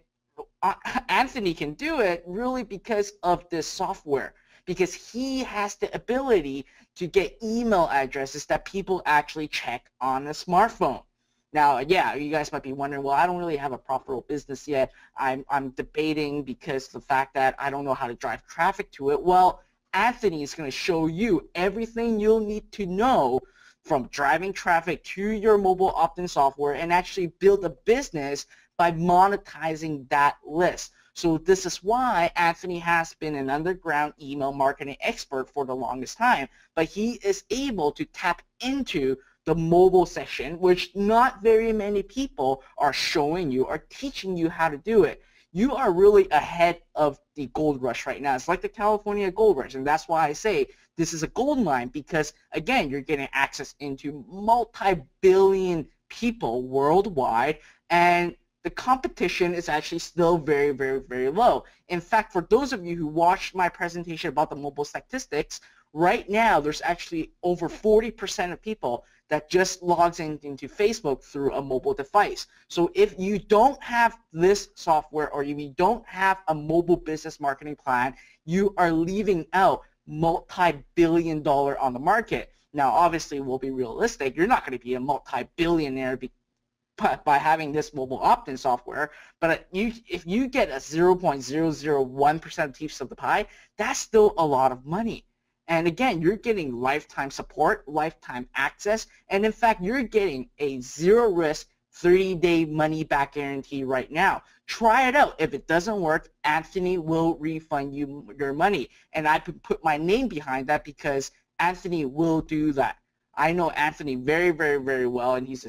Anthony can do it really because of this software, because he has the ability to get email addresses that people actually check on a smartphone. Now, yeah, you guys might be wondering, well, I don't really have a profitable business yet. I'm debating because of the fact that I don't know how to drive traffic to it. Well, Anthony is going to show you everything you'll need to know from driving traffic to your mobile opt-in software and actually build a business by monetizing that list. So this is why Anthony has been an underground email marketing expert for the longest time, but he is able to tap into the mobile section, which not very many people are showing you or teaching you how to do it. You are really ahead of the gold rush right now. It's like the California gold rush, and that's why I say this is a gold mine because, again, you're getting access into multi-billion people worldwide, and the competition is actually still very, very, very low. In fact, for those of you who watched my presentation about the mobile statistics, Right now, there's actually over 40% of people that just logs into Facebook through a mobile device. So if you don't have this software or if you don't have a mobile business marketing plan, you are leaving out multi-billion-dollar on the market. Now, obviously, we'll be realistic. You're not going to be a multi-billionaire by having this mobile opt-in software, but if you get a 0.001% piece of the pie, that's still a lot of money. And again, you're getting lifetime support, lifetime access, and in fact, you're getting a zero-risk 30-day money-back guarantee right now. Try it out. If it doesn't work, Anthony will refund you your money. And I put my name behind that because Anthony will do that. I know Anthony very, very, very well, and he's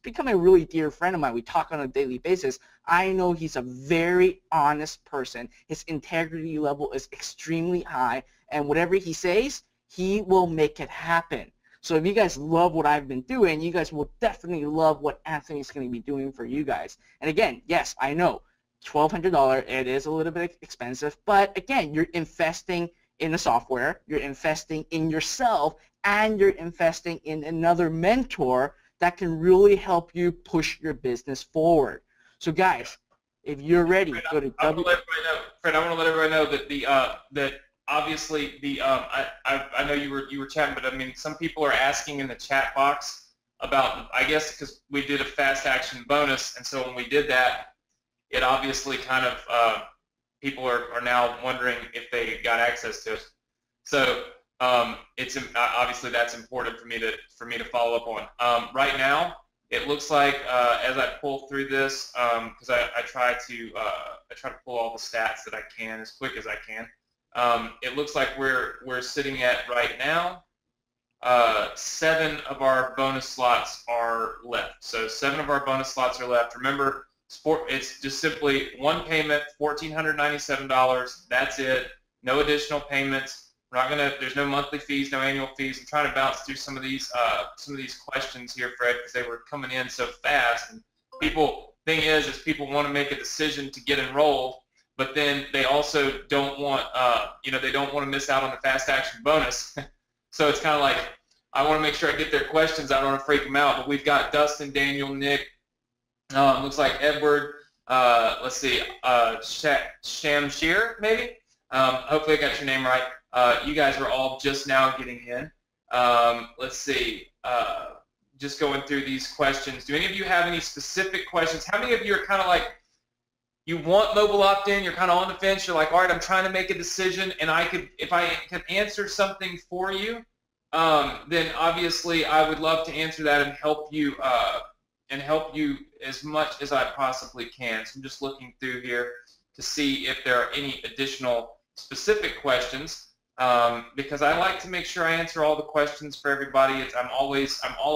becoming a really dear friend of mine. We talk on a daily basis. I know he's a very honest person. His integrity level is extremely high, and whatever he says, he will make it happen. So if you guys love what I've been doing, you guys will definitely love what Anthony's going to be doing for you guys. And again, yes, I know, $1,200, it is a little bit expensive, but again, you're investing in the software, you're investing in yourself, and you're investing in another mentor that can really help you push your business forward. So guys, if you're ready, go to I want to let everybody know that that obviously I know you were chatting, but I mean some people are asking in the chat box about, I guess because we did a fast action bonus, and so when we did that, it obviously kind of people are now wondering if they got access to it. So it's obviously that's important for me to follow up on. Right now, it looks like as I pull through this, because I try to pull all the stats that I can as quick as I can. It looks like we're sitting at right now 7 of our bonus slots are left. So 7 of our bonus slots are left. Remember, it's just simply one payment, $1,497. That's it. No additional payments. We're not gonna. There's no monthly fees, no annual fees. I'm trying to bounce through some of these questions here, Fred, because they were coming in so fast. And thing is people want to make a decision to get enrolled, but then they also don't want, they don't want to miss out on the fast action bonus. So it's kind of like I want to make sure I get their questions. I don't want to freak them out. But we've got Dustin, Daniel, Nick. Looks like Edward. Let's see, Shamshir maybe. Hopefully I got your name right. You guys are all just now getting in. Let's see, just going through these questions. Do any of you have any specific questions? How many of you are kind of like, you want mobile opt-in, you're kind of on the fence, you're like, all right, I'm trying to make a decision, and if I can answer something for you, then obviously I would love to answer that and help you as much as I possibly can. So I'm just looking through here to see if there are any additional specific questions. Because I like to make sure I answer all the questions for everybody. I'm all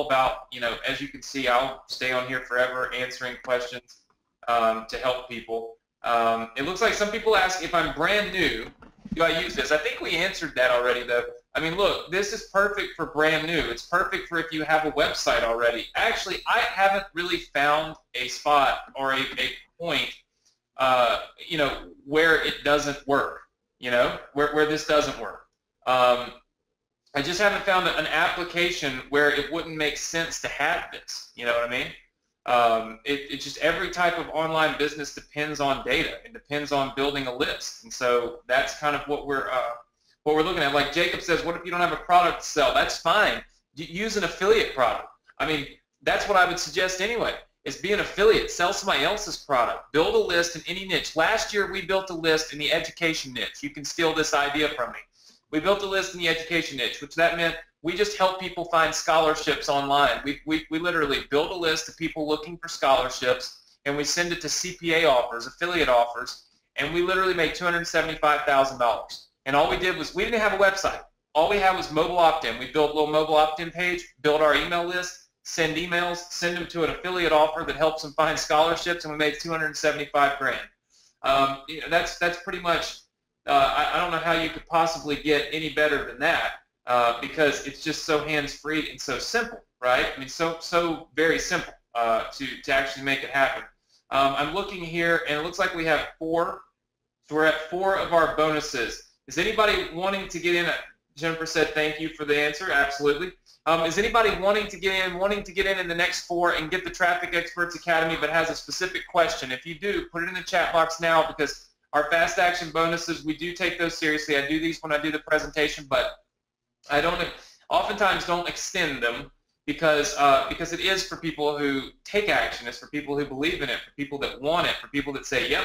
about, as you can see, I'll stay on here forever answering questions to help people. It looks like some people ask if I'm brand new, do I use this? I think we answered that already, though. I mean, look, this is perfect for brand new. It's perfect for if you have a website already. Actually, I haven't really found a spot or a point, where it doesn't work. Where this doesn't work. I just haven't found an application where it wouldn't make sense to have this. You know what I mean? It just every type of online business depends on data. It depends on building a list, and so that's kind of what we're looking at. Like Jacob says, what if you don't have a product to sell? That's fine. Use an affiliate product. I mean, that's what I would suggest anyway. Is be an affiliate, sell somebody else's product, build a list in any niche. Last year we built a list in the education niche. You can steal this idea from me. We built a list in the education niche, which that meant we just help people find scholarships online. We literally build a list of people looking for scholarships, and we send it to CPA offers, affiliate offers, and we literally made $275,000. And all we did was, we didn't have a website. All we had was mobile opt-in. We built a little mobile opt-in page, built our email list, send emails, send them to an affiliate offer that helps them find scholarships, and we made $275,000. That's pretty much. I don't know how you could possibly get any better than that because it's just so hands-free and so simple, right? I mean, so very simple to actually make it happen. I'm looking here, and it looks like we have 4. So we're at 4 of our bonuses. Is anybody wanting to get in Jennifer said thank you for the answer. Absolutely. Is anybody wanting to get in the next 4 and get the Traffic Experts Academy but has a specific question? If you do, put it in the chat box now, because our fast action bonuses, we do take those seriously. I do these when I do the presentation, but I oftentimes don't extend them because it is for people who take action. It's for people who believe in it, for people that want it, for people that say, yep,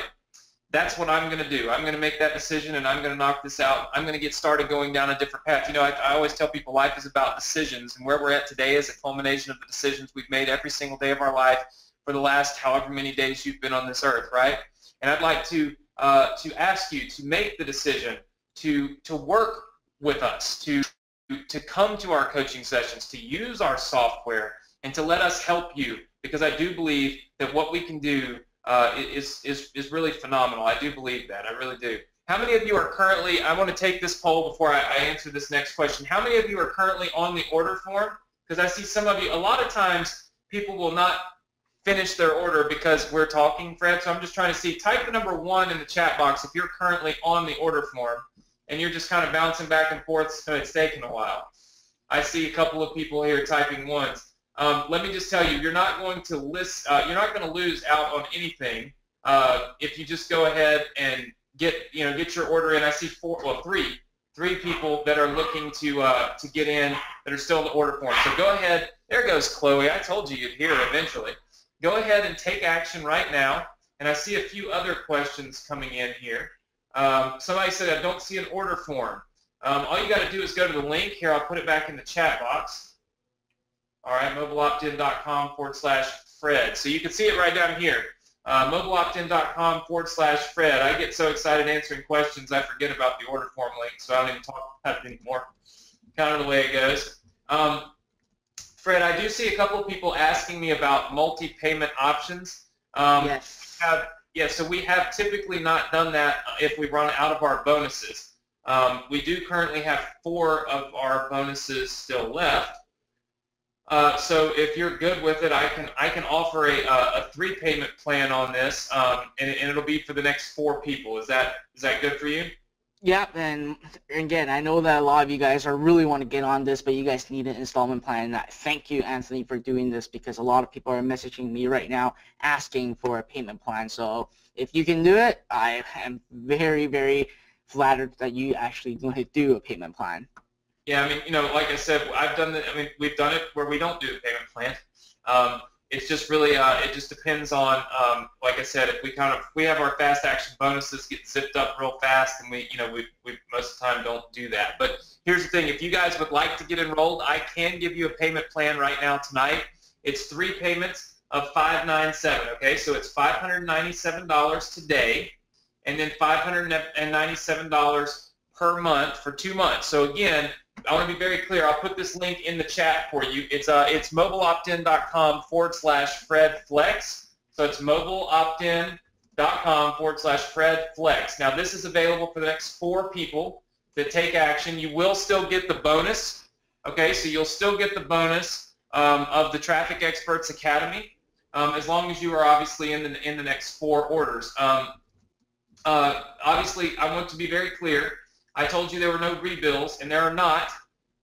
that's what I'm going to do. I'm going to make that decision, and I'm going to knock this out. I'm going to get started going down a different path. You know, I always tell people life is about decisions, and where we're at today is a culmination of the decisions we've made every single day of our life for the last however many days you've been on this earth, right? And I'd like to ask you to make the decision to work with us, to come to our coaching sessions, to use our software, and to let us help you, because I do believe that what we can do is really phenomenal. I do believe that. I really do. How many of you are currently, I want to take this poll before I answer this next question. How many of you are currently on the order form? Because I see some of you, a lot of times people will not finish their order because we're talking, Fred, so I'm just trying to see. Type the number 1 in the chat box if you're currently on the order form and you're just kind of bouncing back and forth, so it's taking a while. I see a couple of people here typing 1s. Let me just tell you, you're not going to lose out on anything if you just go ahead and get your order in. I see three people that are looking to get in that are still in the order form. So go ahead. There goes Chloe. I told you you'd hear eventually. Go ahead and take action right now. And I see a few other questions coming in here. Somebody said, I don't see an order form. All you got to do is go to the link here. I'll put it back in the chat box. All right, mobileoptin.com/Fred. So you can see it right down here. mobileoptin.com/Fred. I get so excited answering questions, I forget about the order form link, so I don't even talk about it anymore. Kind of the way it goes. Fred, I do see a couple of people asking me about multi-payment options. Yes. So we have typically not done that if we run out of our bonuses. We do currently have 4 of our bonuses still left. So if you're good with it, I can offer a 3-payment plan on this, and it'll be for the next 4 people. Is that good for you? Yep, and again, I know that a lot of you guys really want to get on this, but you guys need an installment plan. And thank you, Anthony, for doing this, because a lot of people are messaging me right now asking for a payment plan. So if you can do it, I am very, very flattered that you actually want to do a payment plan. Yeah, I mean, like I said, we've done it where we don't do a payment plan. It's just really, it just depends on, like I said, if we have our fast action bonuses get zipped up real fast, and we most of the time don't do that. But here's the thing: if you guys would like to get enrolled, I can give you a payment plan right now tonight. It's 3 payments of $597. Okay, so it's $597 today, and then $597 per month for 2 months. So again, I want to be very clear. I'll put this link in the chat for you. It's mobileoptin.com/FredFlex. So it's mobileoptin.com/FredFlex. Now this is available for the next 4 people that take action. You will still get the bonus. Okay, so you'll still get the bonus of the Traffic Experts Academy, as long as you are obviously in the next 4 orders. Obviously, I want to be very clear. I told you there were no rebills, and there are not,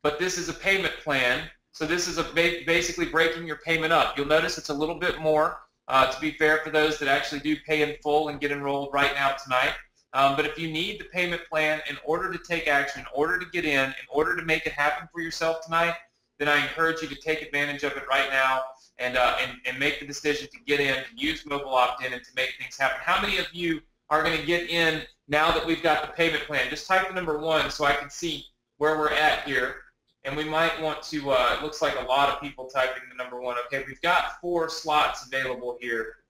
but this is a payment plan, so this is basically breaking your payment up. You'll notice it's a little bit more, to be fair, for those that actually do pay in full and get enrolled right now tonight. But if you need the payment plan in order to take action, in order to get in order to make it happen for yourself tonight, then I encourage you to take advantage of it right now and make the decision to get in, to use mobile opt-in, and to make things happen. How many of you are going to get in now that we've got the payment plan? Just type the number 1 so I can see where we're at here. And we might want to, it looks like a lot of people typing the number 1. Okay, we've got 4 slots available here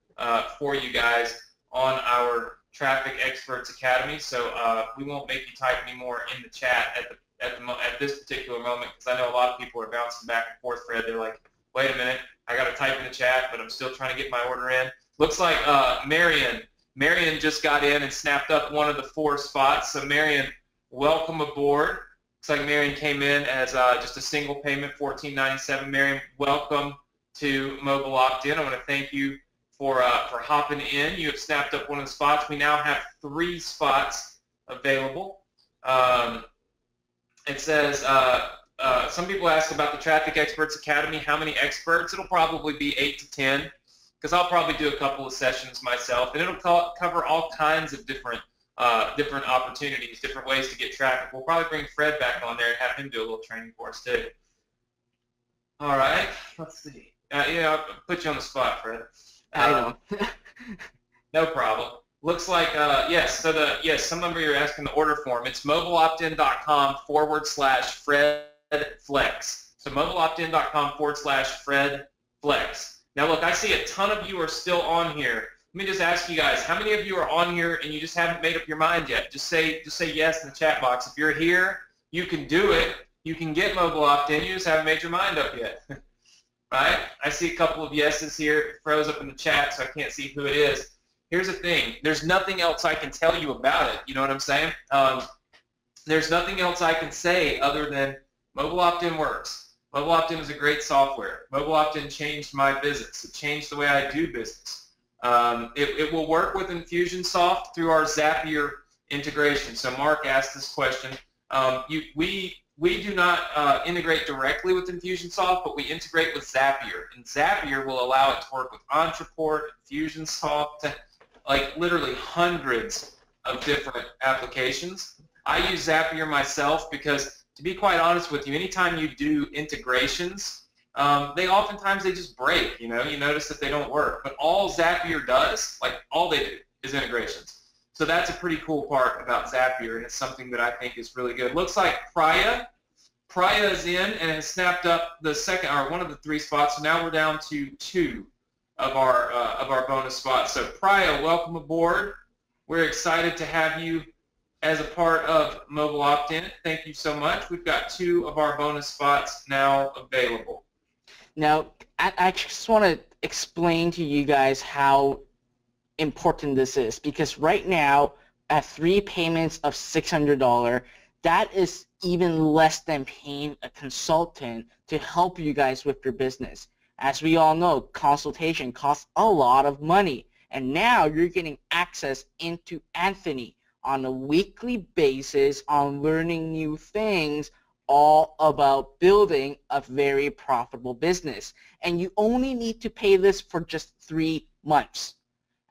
for you guys on our Traffic Experts Academy. So we won't make you type any more in the chat at this particular moment, because I know a lot of people are bouncing back and forth, Fred. They're like, wait a minute, I got to type in the chat, but I'm still trying to get my order in. Looks like Marion just got in and snapped up one of the 4 spots. So Marion, welcome aboard. Looks like Marion came in as just a single payment, $14.97. Marion, welcome to Mobile Opt-in. I want to thank you for hopping in. You have snapped up one of the spots. We now have 3 spots available. It says, some people ask about the Traffic Experts Academy. How many experts? It'll probably be 8 to 10, because I'll probably do a couple of sessions myself, and it'll cover all kinds of different opportunities, different ways to get traffic. We'll probably bring Fred back on there and have him do a little training for us too. All right, let's see. Yeah, I'll put you on the spot, Fred. I know. No problem. Looks like, yes, so some of you are asking the order form. It's mobileoptin.com/FredFlex. So mobileoptin.com/FredFlex. Now look, I see a ton of you are still on here. Let me just ask you guys, how many of you are on here and you just haven't made up your mind yet? Just say yes in the chat box. If you're here, you can do it. You can get mobile opt-in. You just haven't made your mind up yet. Right? I see a couple of yeses here. It froze up in the chat, so I can't see who it is. Here's the thing. There's nothing else I can tell you about it. You know what I'm saying? There's nothing else I can say other than mobile opt-in works. Mobile opt-in is a great software. Mobile opt-in changed my business. It changed the way I do business. It will work with Infusionsoft through our Zapier integration. So Mark asked this question. We do not integrate directly with Infusionsoft, but we integrate with Zapier. And Zapier will allow it to work with Entreport, Infusionsoft, like literally hundreds of different applications. I use Zapier myself because, to be quite honest with you, anytime you do integrations, oftentimes they just break, you know. You notice that they don't work. But all Zapier does, like all they do, is integrations. So that's a pretty cool part about Zapier, and it's something that I think is really good. Looks like Priya is in and has snapped up the second, or one of the 3 spots. So now we're down to 2 of our bonus spots. So Priya, welcome aboard. We're excited to have you as a part of Mobile Opt-in. Thank you so much. We've got 2 of our bonus spots now available. Now, I just want to explain to you guys how important this is, because right now at 3 payments of $600, that is even less than paying a consultant to help you guys with your business. As we all know, consultation costs a lot of money, and now you're getting access into Anthony on a weekly basis on learning new things all about building a very profitable business. And you only need to pay this for just 3 months.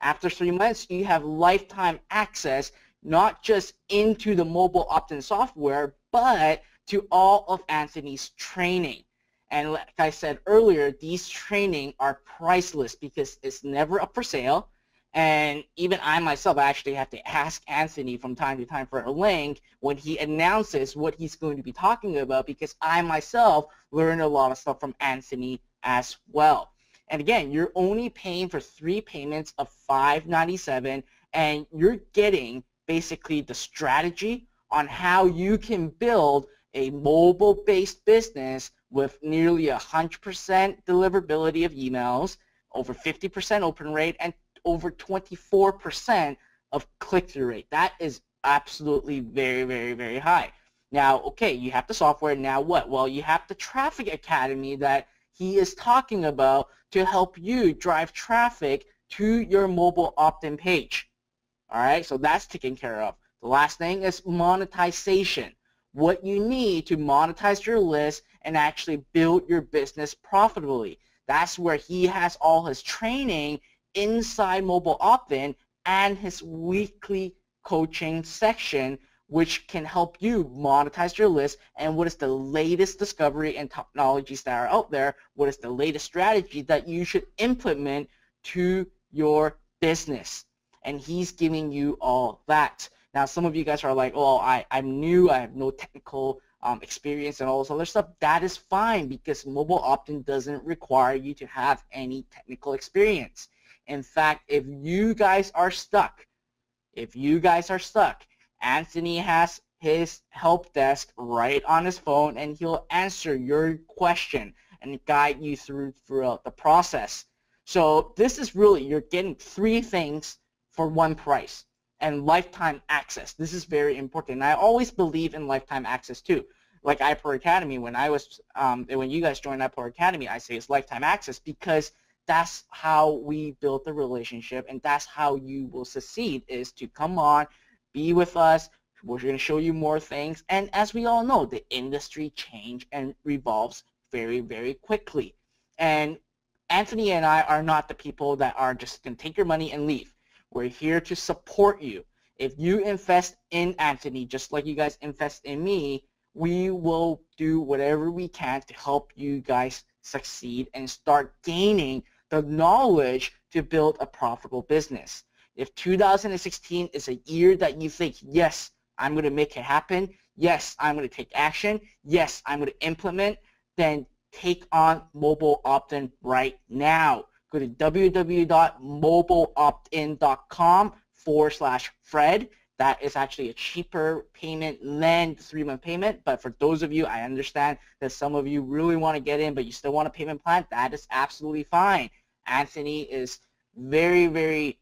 After 3 months, you have lifetime access, not just into the mobile opt-in software, but to all of Anthony's training. And like I said earlier, these training are priceless because it's never up for sale. And even I myself actually have to ask Anthony from time to time for a link when he announces what he's going to be talking about, because I myself learn a lot of stuff from Anthony as well. And again, you're only paying for 3 payments of $597, and you're getting basically the strategy on how you can build a mobile-based business with nearly 100% deliverability of emails, over 50% open rate, and over 24% of click-through rate. That is absolutely very, very, very high. Now, okay, you have the software. Now what? Well, you have the Traffic Academy that he is talking about to help you drive traffic to your mobile opt-in page. All right, so that's taken care of. The last thing is monetization. What you need to monetize your list and actually build your business profitably. That's where he has all his training inside mobile opt-in and his weekly coaching section, which can help you monetize your list and what is the latest discovery and technologies that are out there, what is the latest strategy that you should implement to your business. And he's giving you all that. Now, some of you guys are like, oh, I'm new, I have no technical experience and all this other stuff. That is fine, because mobile opt-in doesn't require you to have any technical experience. In fact, if you guys are stuck, Anthony has his help desk right on his phone, and he'll answer your question and guide you throughout the process. So this is really, you're getting 3 things for 1 price, and lifetime access. This is very important. And I always believe in lifetime access too. Like iPro Academy, when you guys joined iPro Academy, I say it's lifetime access, because that's how we build the relationship, and that's how you will succeed, is to come on, be with us, We're going to show you more things. And as we all know, the industry changes and revolves very, very quickly. And Anthony and I are not the people that are just going to take your money and leave. We're here to support you. If you invest in Anthony, just like you guys invest in me, we will do whatever we can to help you guys succeed and start gaining the knowledge to build a profitable business. If 2016 is a year that you think, yes, I'm going to make it happen, yes, I'm going to take action, yes, I'm going to implement, then take on mobile opt-in right now. Go to www.mobileoptin.com/Fred. That is actually a cheaper payment than the 3-month payment, but for those of you, I understand that some of you really want to get in, but you still want a payment plan. That is absolutely fine. Anthony is very,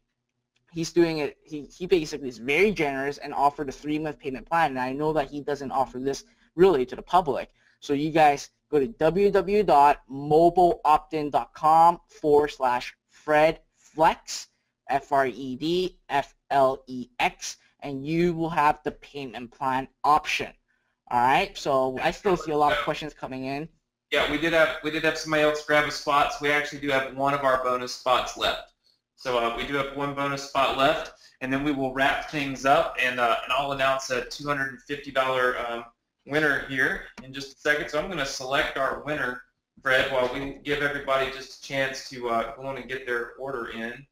he's doing it, he basically is very generous and offered a 3-month payment plan, and I know that he doesn't offer this really to the public. So you guys go to www.mobileoptin.com/FredFlex, FredFlex, and you will have the payment plan option. All right, so I still see a lot of questions coming in. Yeah, we did have somebody else grab a spot, so we actually do have one of our bonus spots left. So we do have one bonus spot left, and then we will wrap things up, and I'll announce a $250 winner here in just a second. So I'm going to select our winner, Fred, while we give everybody just a chance to go on and get their order in.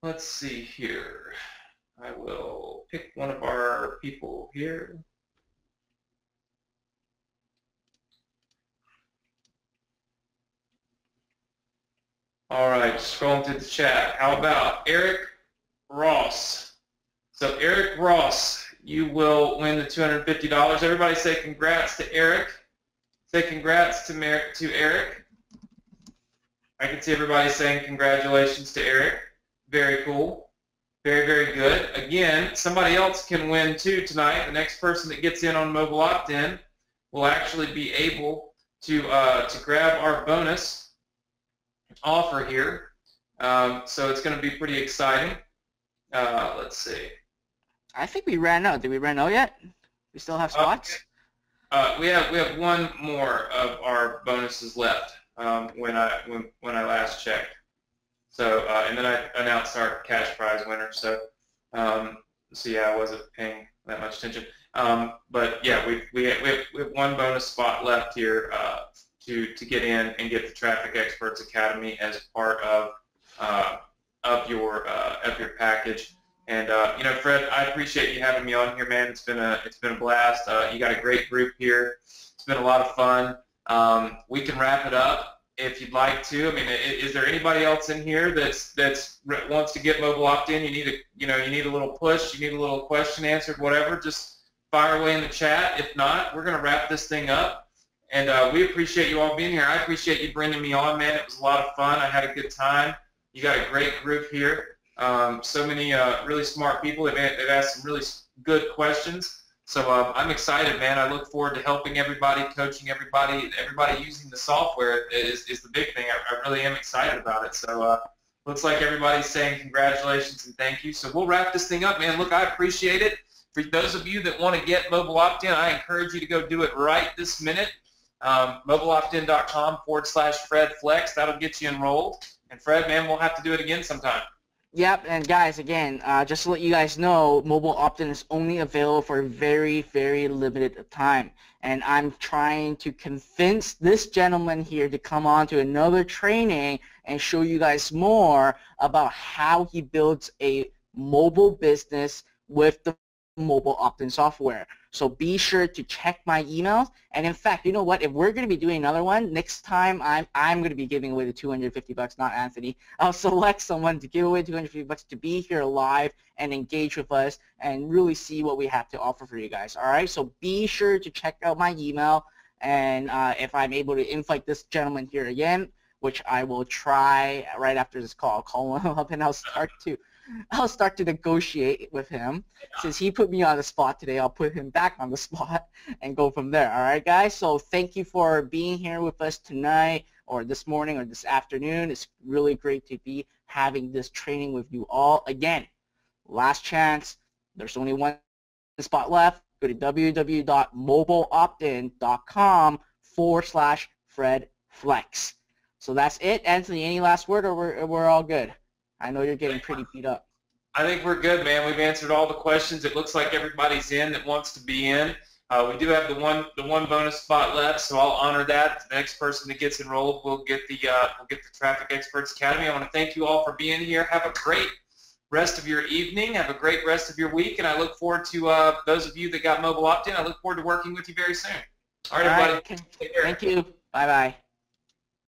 Let's see here. I will pick one of our people here. All right, scrolling through the chat. How about Eric Ross? So Eric Ross, you will win the $250. Everybody say congrats to Eric. Say congrats to Eric. I can see everybody saying congratulations to Eric. Very cool. Very good. Again, somebody else can win too tonight. The next person that gets in on mobile opt-in will actually be able to grab our bonus offer here. So it's going to be pretty exciting. Let's see. I think we ran out. Did we run out yet? We still have spots? We have one more of our bonuses left when I last checked. So and then I announced our cash prize winner. So yeah, I wasn't paying that much attention. But yeah, we have one bonus spot left here to get in and get the Traffic Experts Academy as part of your package. And you know, Fred, I appreciate you having me on here, man. It's been a blast. You got a great group here. It's been a lot of fun. We can wrap it up if you'd like to. I mean, is there anybody else in here that's wants to get mobile opt-in? You need a little push. You need a little question answered. Whatever. Just fire away in the chat. If not, we're gonna wrap this thing up. And we appreciate you all being here. I appreciate you bringing me on, man. It was a lot of fun. I had a good time. You got a great group here. So many really smart people. They've asked some really good questions. So I'm excited, man. I look forward to helping everybody, coaching everybody. Everybody using the software is the big thing. I really am excited about it. So looks like everybody's saying congratulations and thank you. So we'll wrap this thing up, man. Look, I appreciate it. For those of you that want to get mobile opt-in, I encourage you to go do it right this minute. mobileoptin.com/FredFlex. That'll get you enrolled. And Fred, man, we'll have to do it again sometime. Yep, and guys, again, just to let you guys know, mobile opt-in is only available for a very limited time. And I'm trying to convince this gentleman here to come on to another training and show you guys more about how he builds a mobile business with the mobile opt-in software. So be sure to check my emails. And in fact, you know what? If we're going to be doing another one, next time I'm going to be giving away the $250, not Anthony. I'll select someone to give away $250 to be here live and engage with us and really see what we have to offer for you guys. All right? So be sure to check out my email. And if I'm able to invite this gentleman here again, which I will try right after this call, I'll call him up and I'll start to negotiate with him. Since he put me on the spot today, I'll put him back on the spot and go from there. All right, guys? So thank you for being here with us tonight or this morning or this afternoon. It's really great to be having this training with you all. Again, last chance. There's only one the spot left, go to www.mobileoptin.com/FredFlex. So that's it. Anthony, any last word, or we're all good? I know you're getting pretty beat up. I think we're good, man. We've answered all the questions. It looks like everybody's in that wants to be in. We do have the one bonus spot left, so I'll honor that. The next person that gets enrolled will get the Traffic Experts Academy. I want to thank you all for being here. Have a great rest of your evening. Have a great rest of your week, and I look forward to those of you that got mobile opt-in. I look forward to working with you very soon. All right, everybody. Thank you. Bye-bye.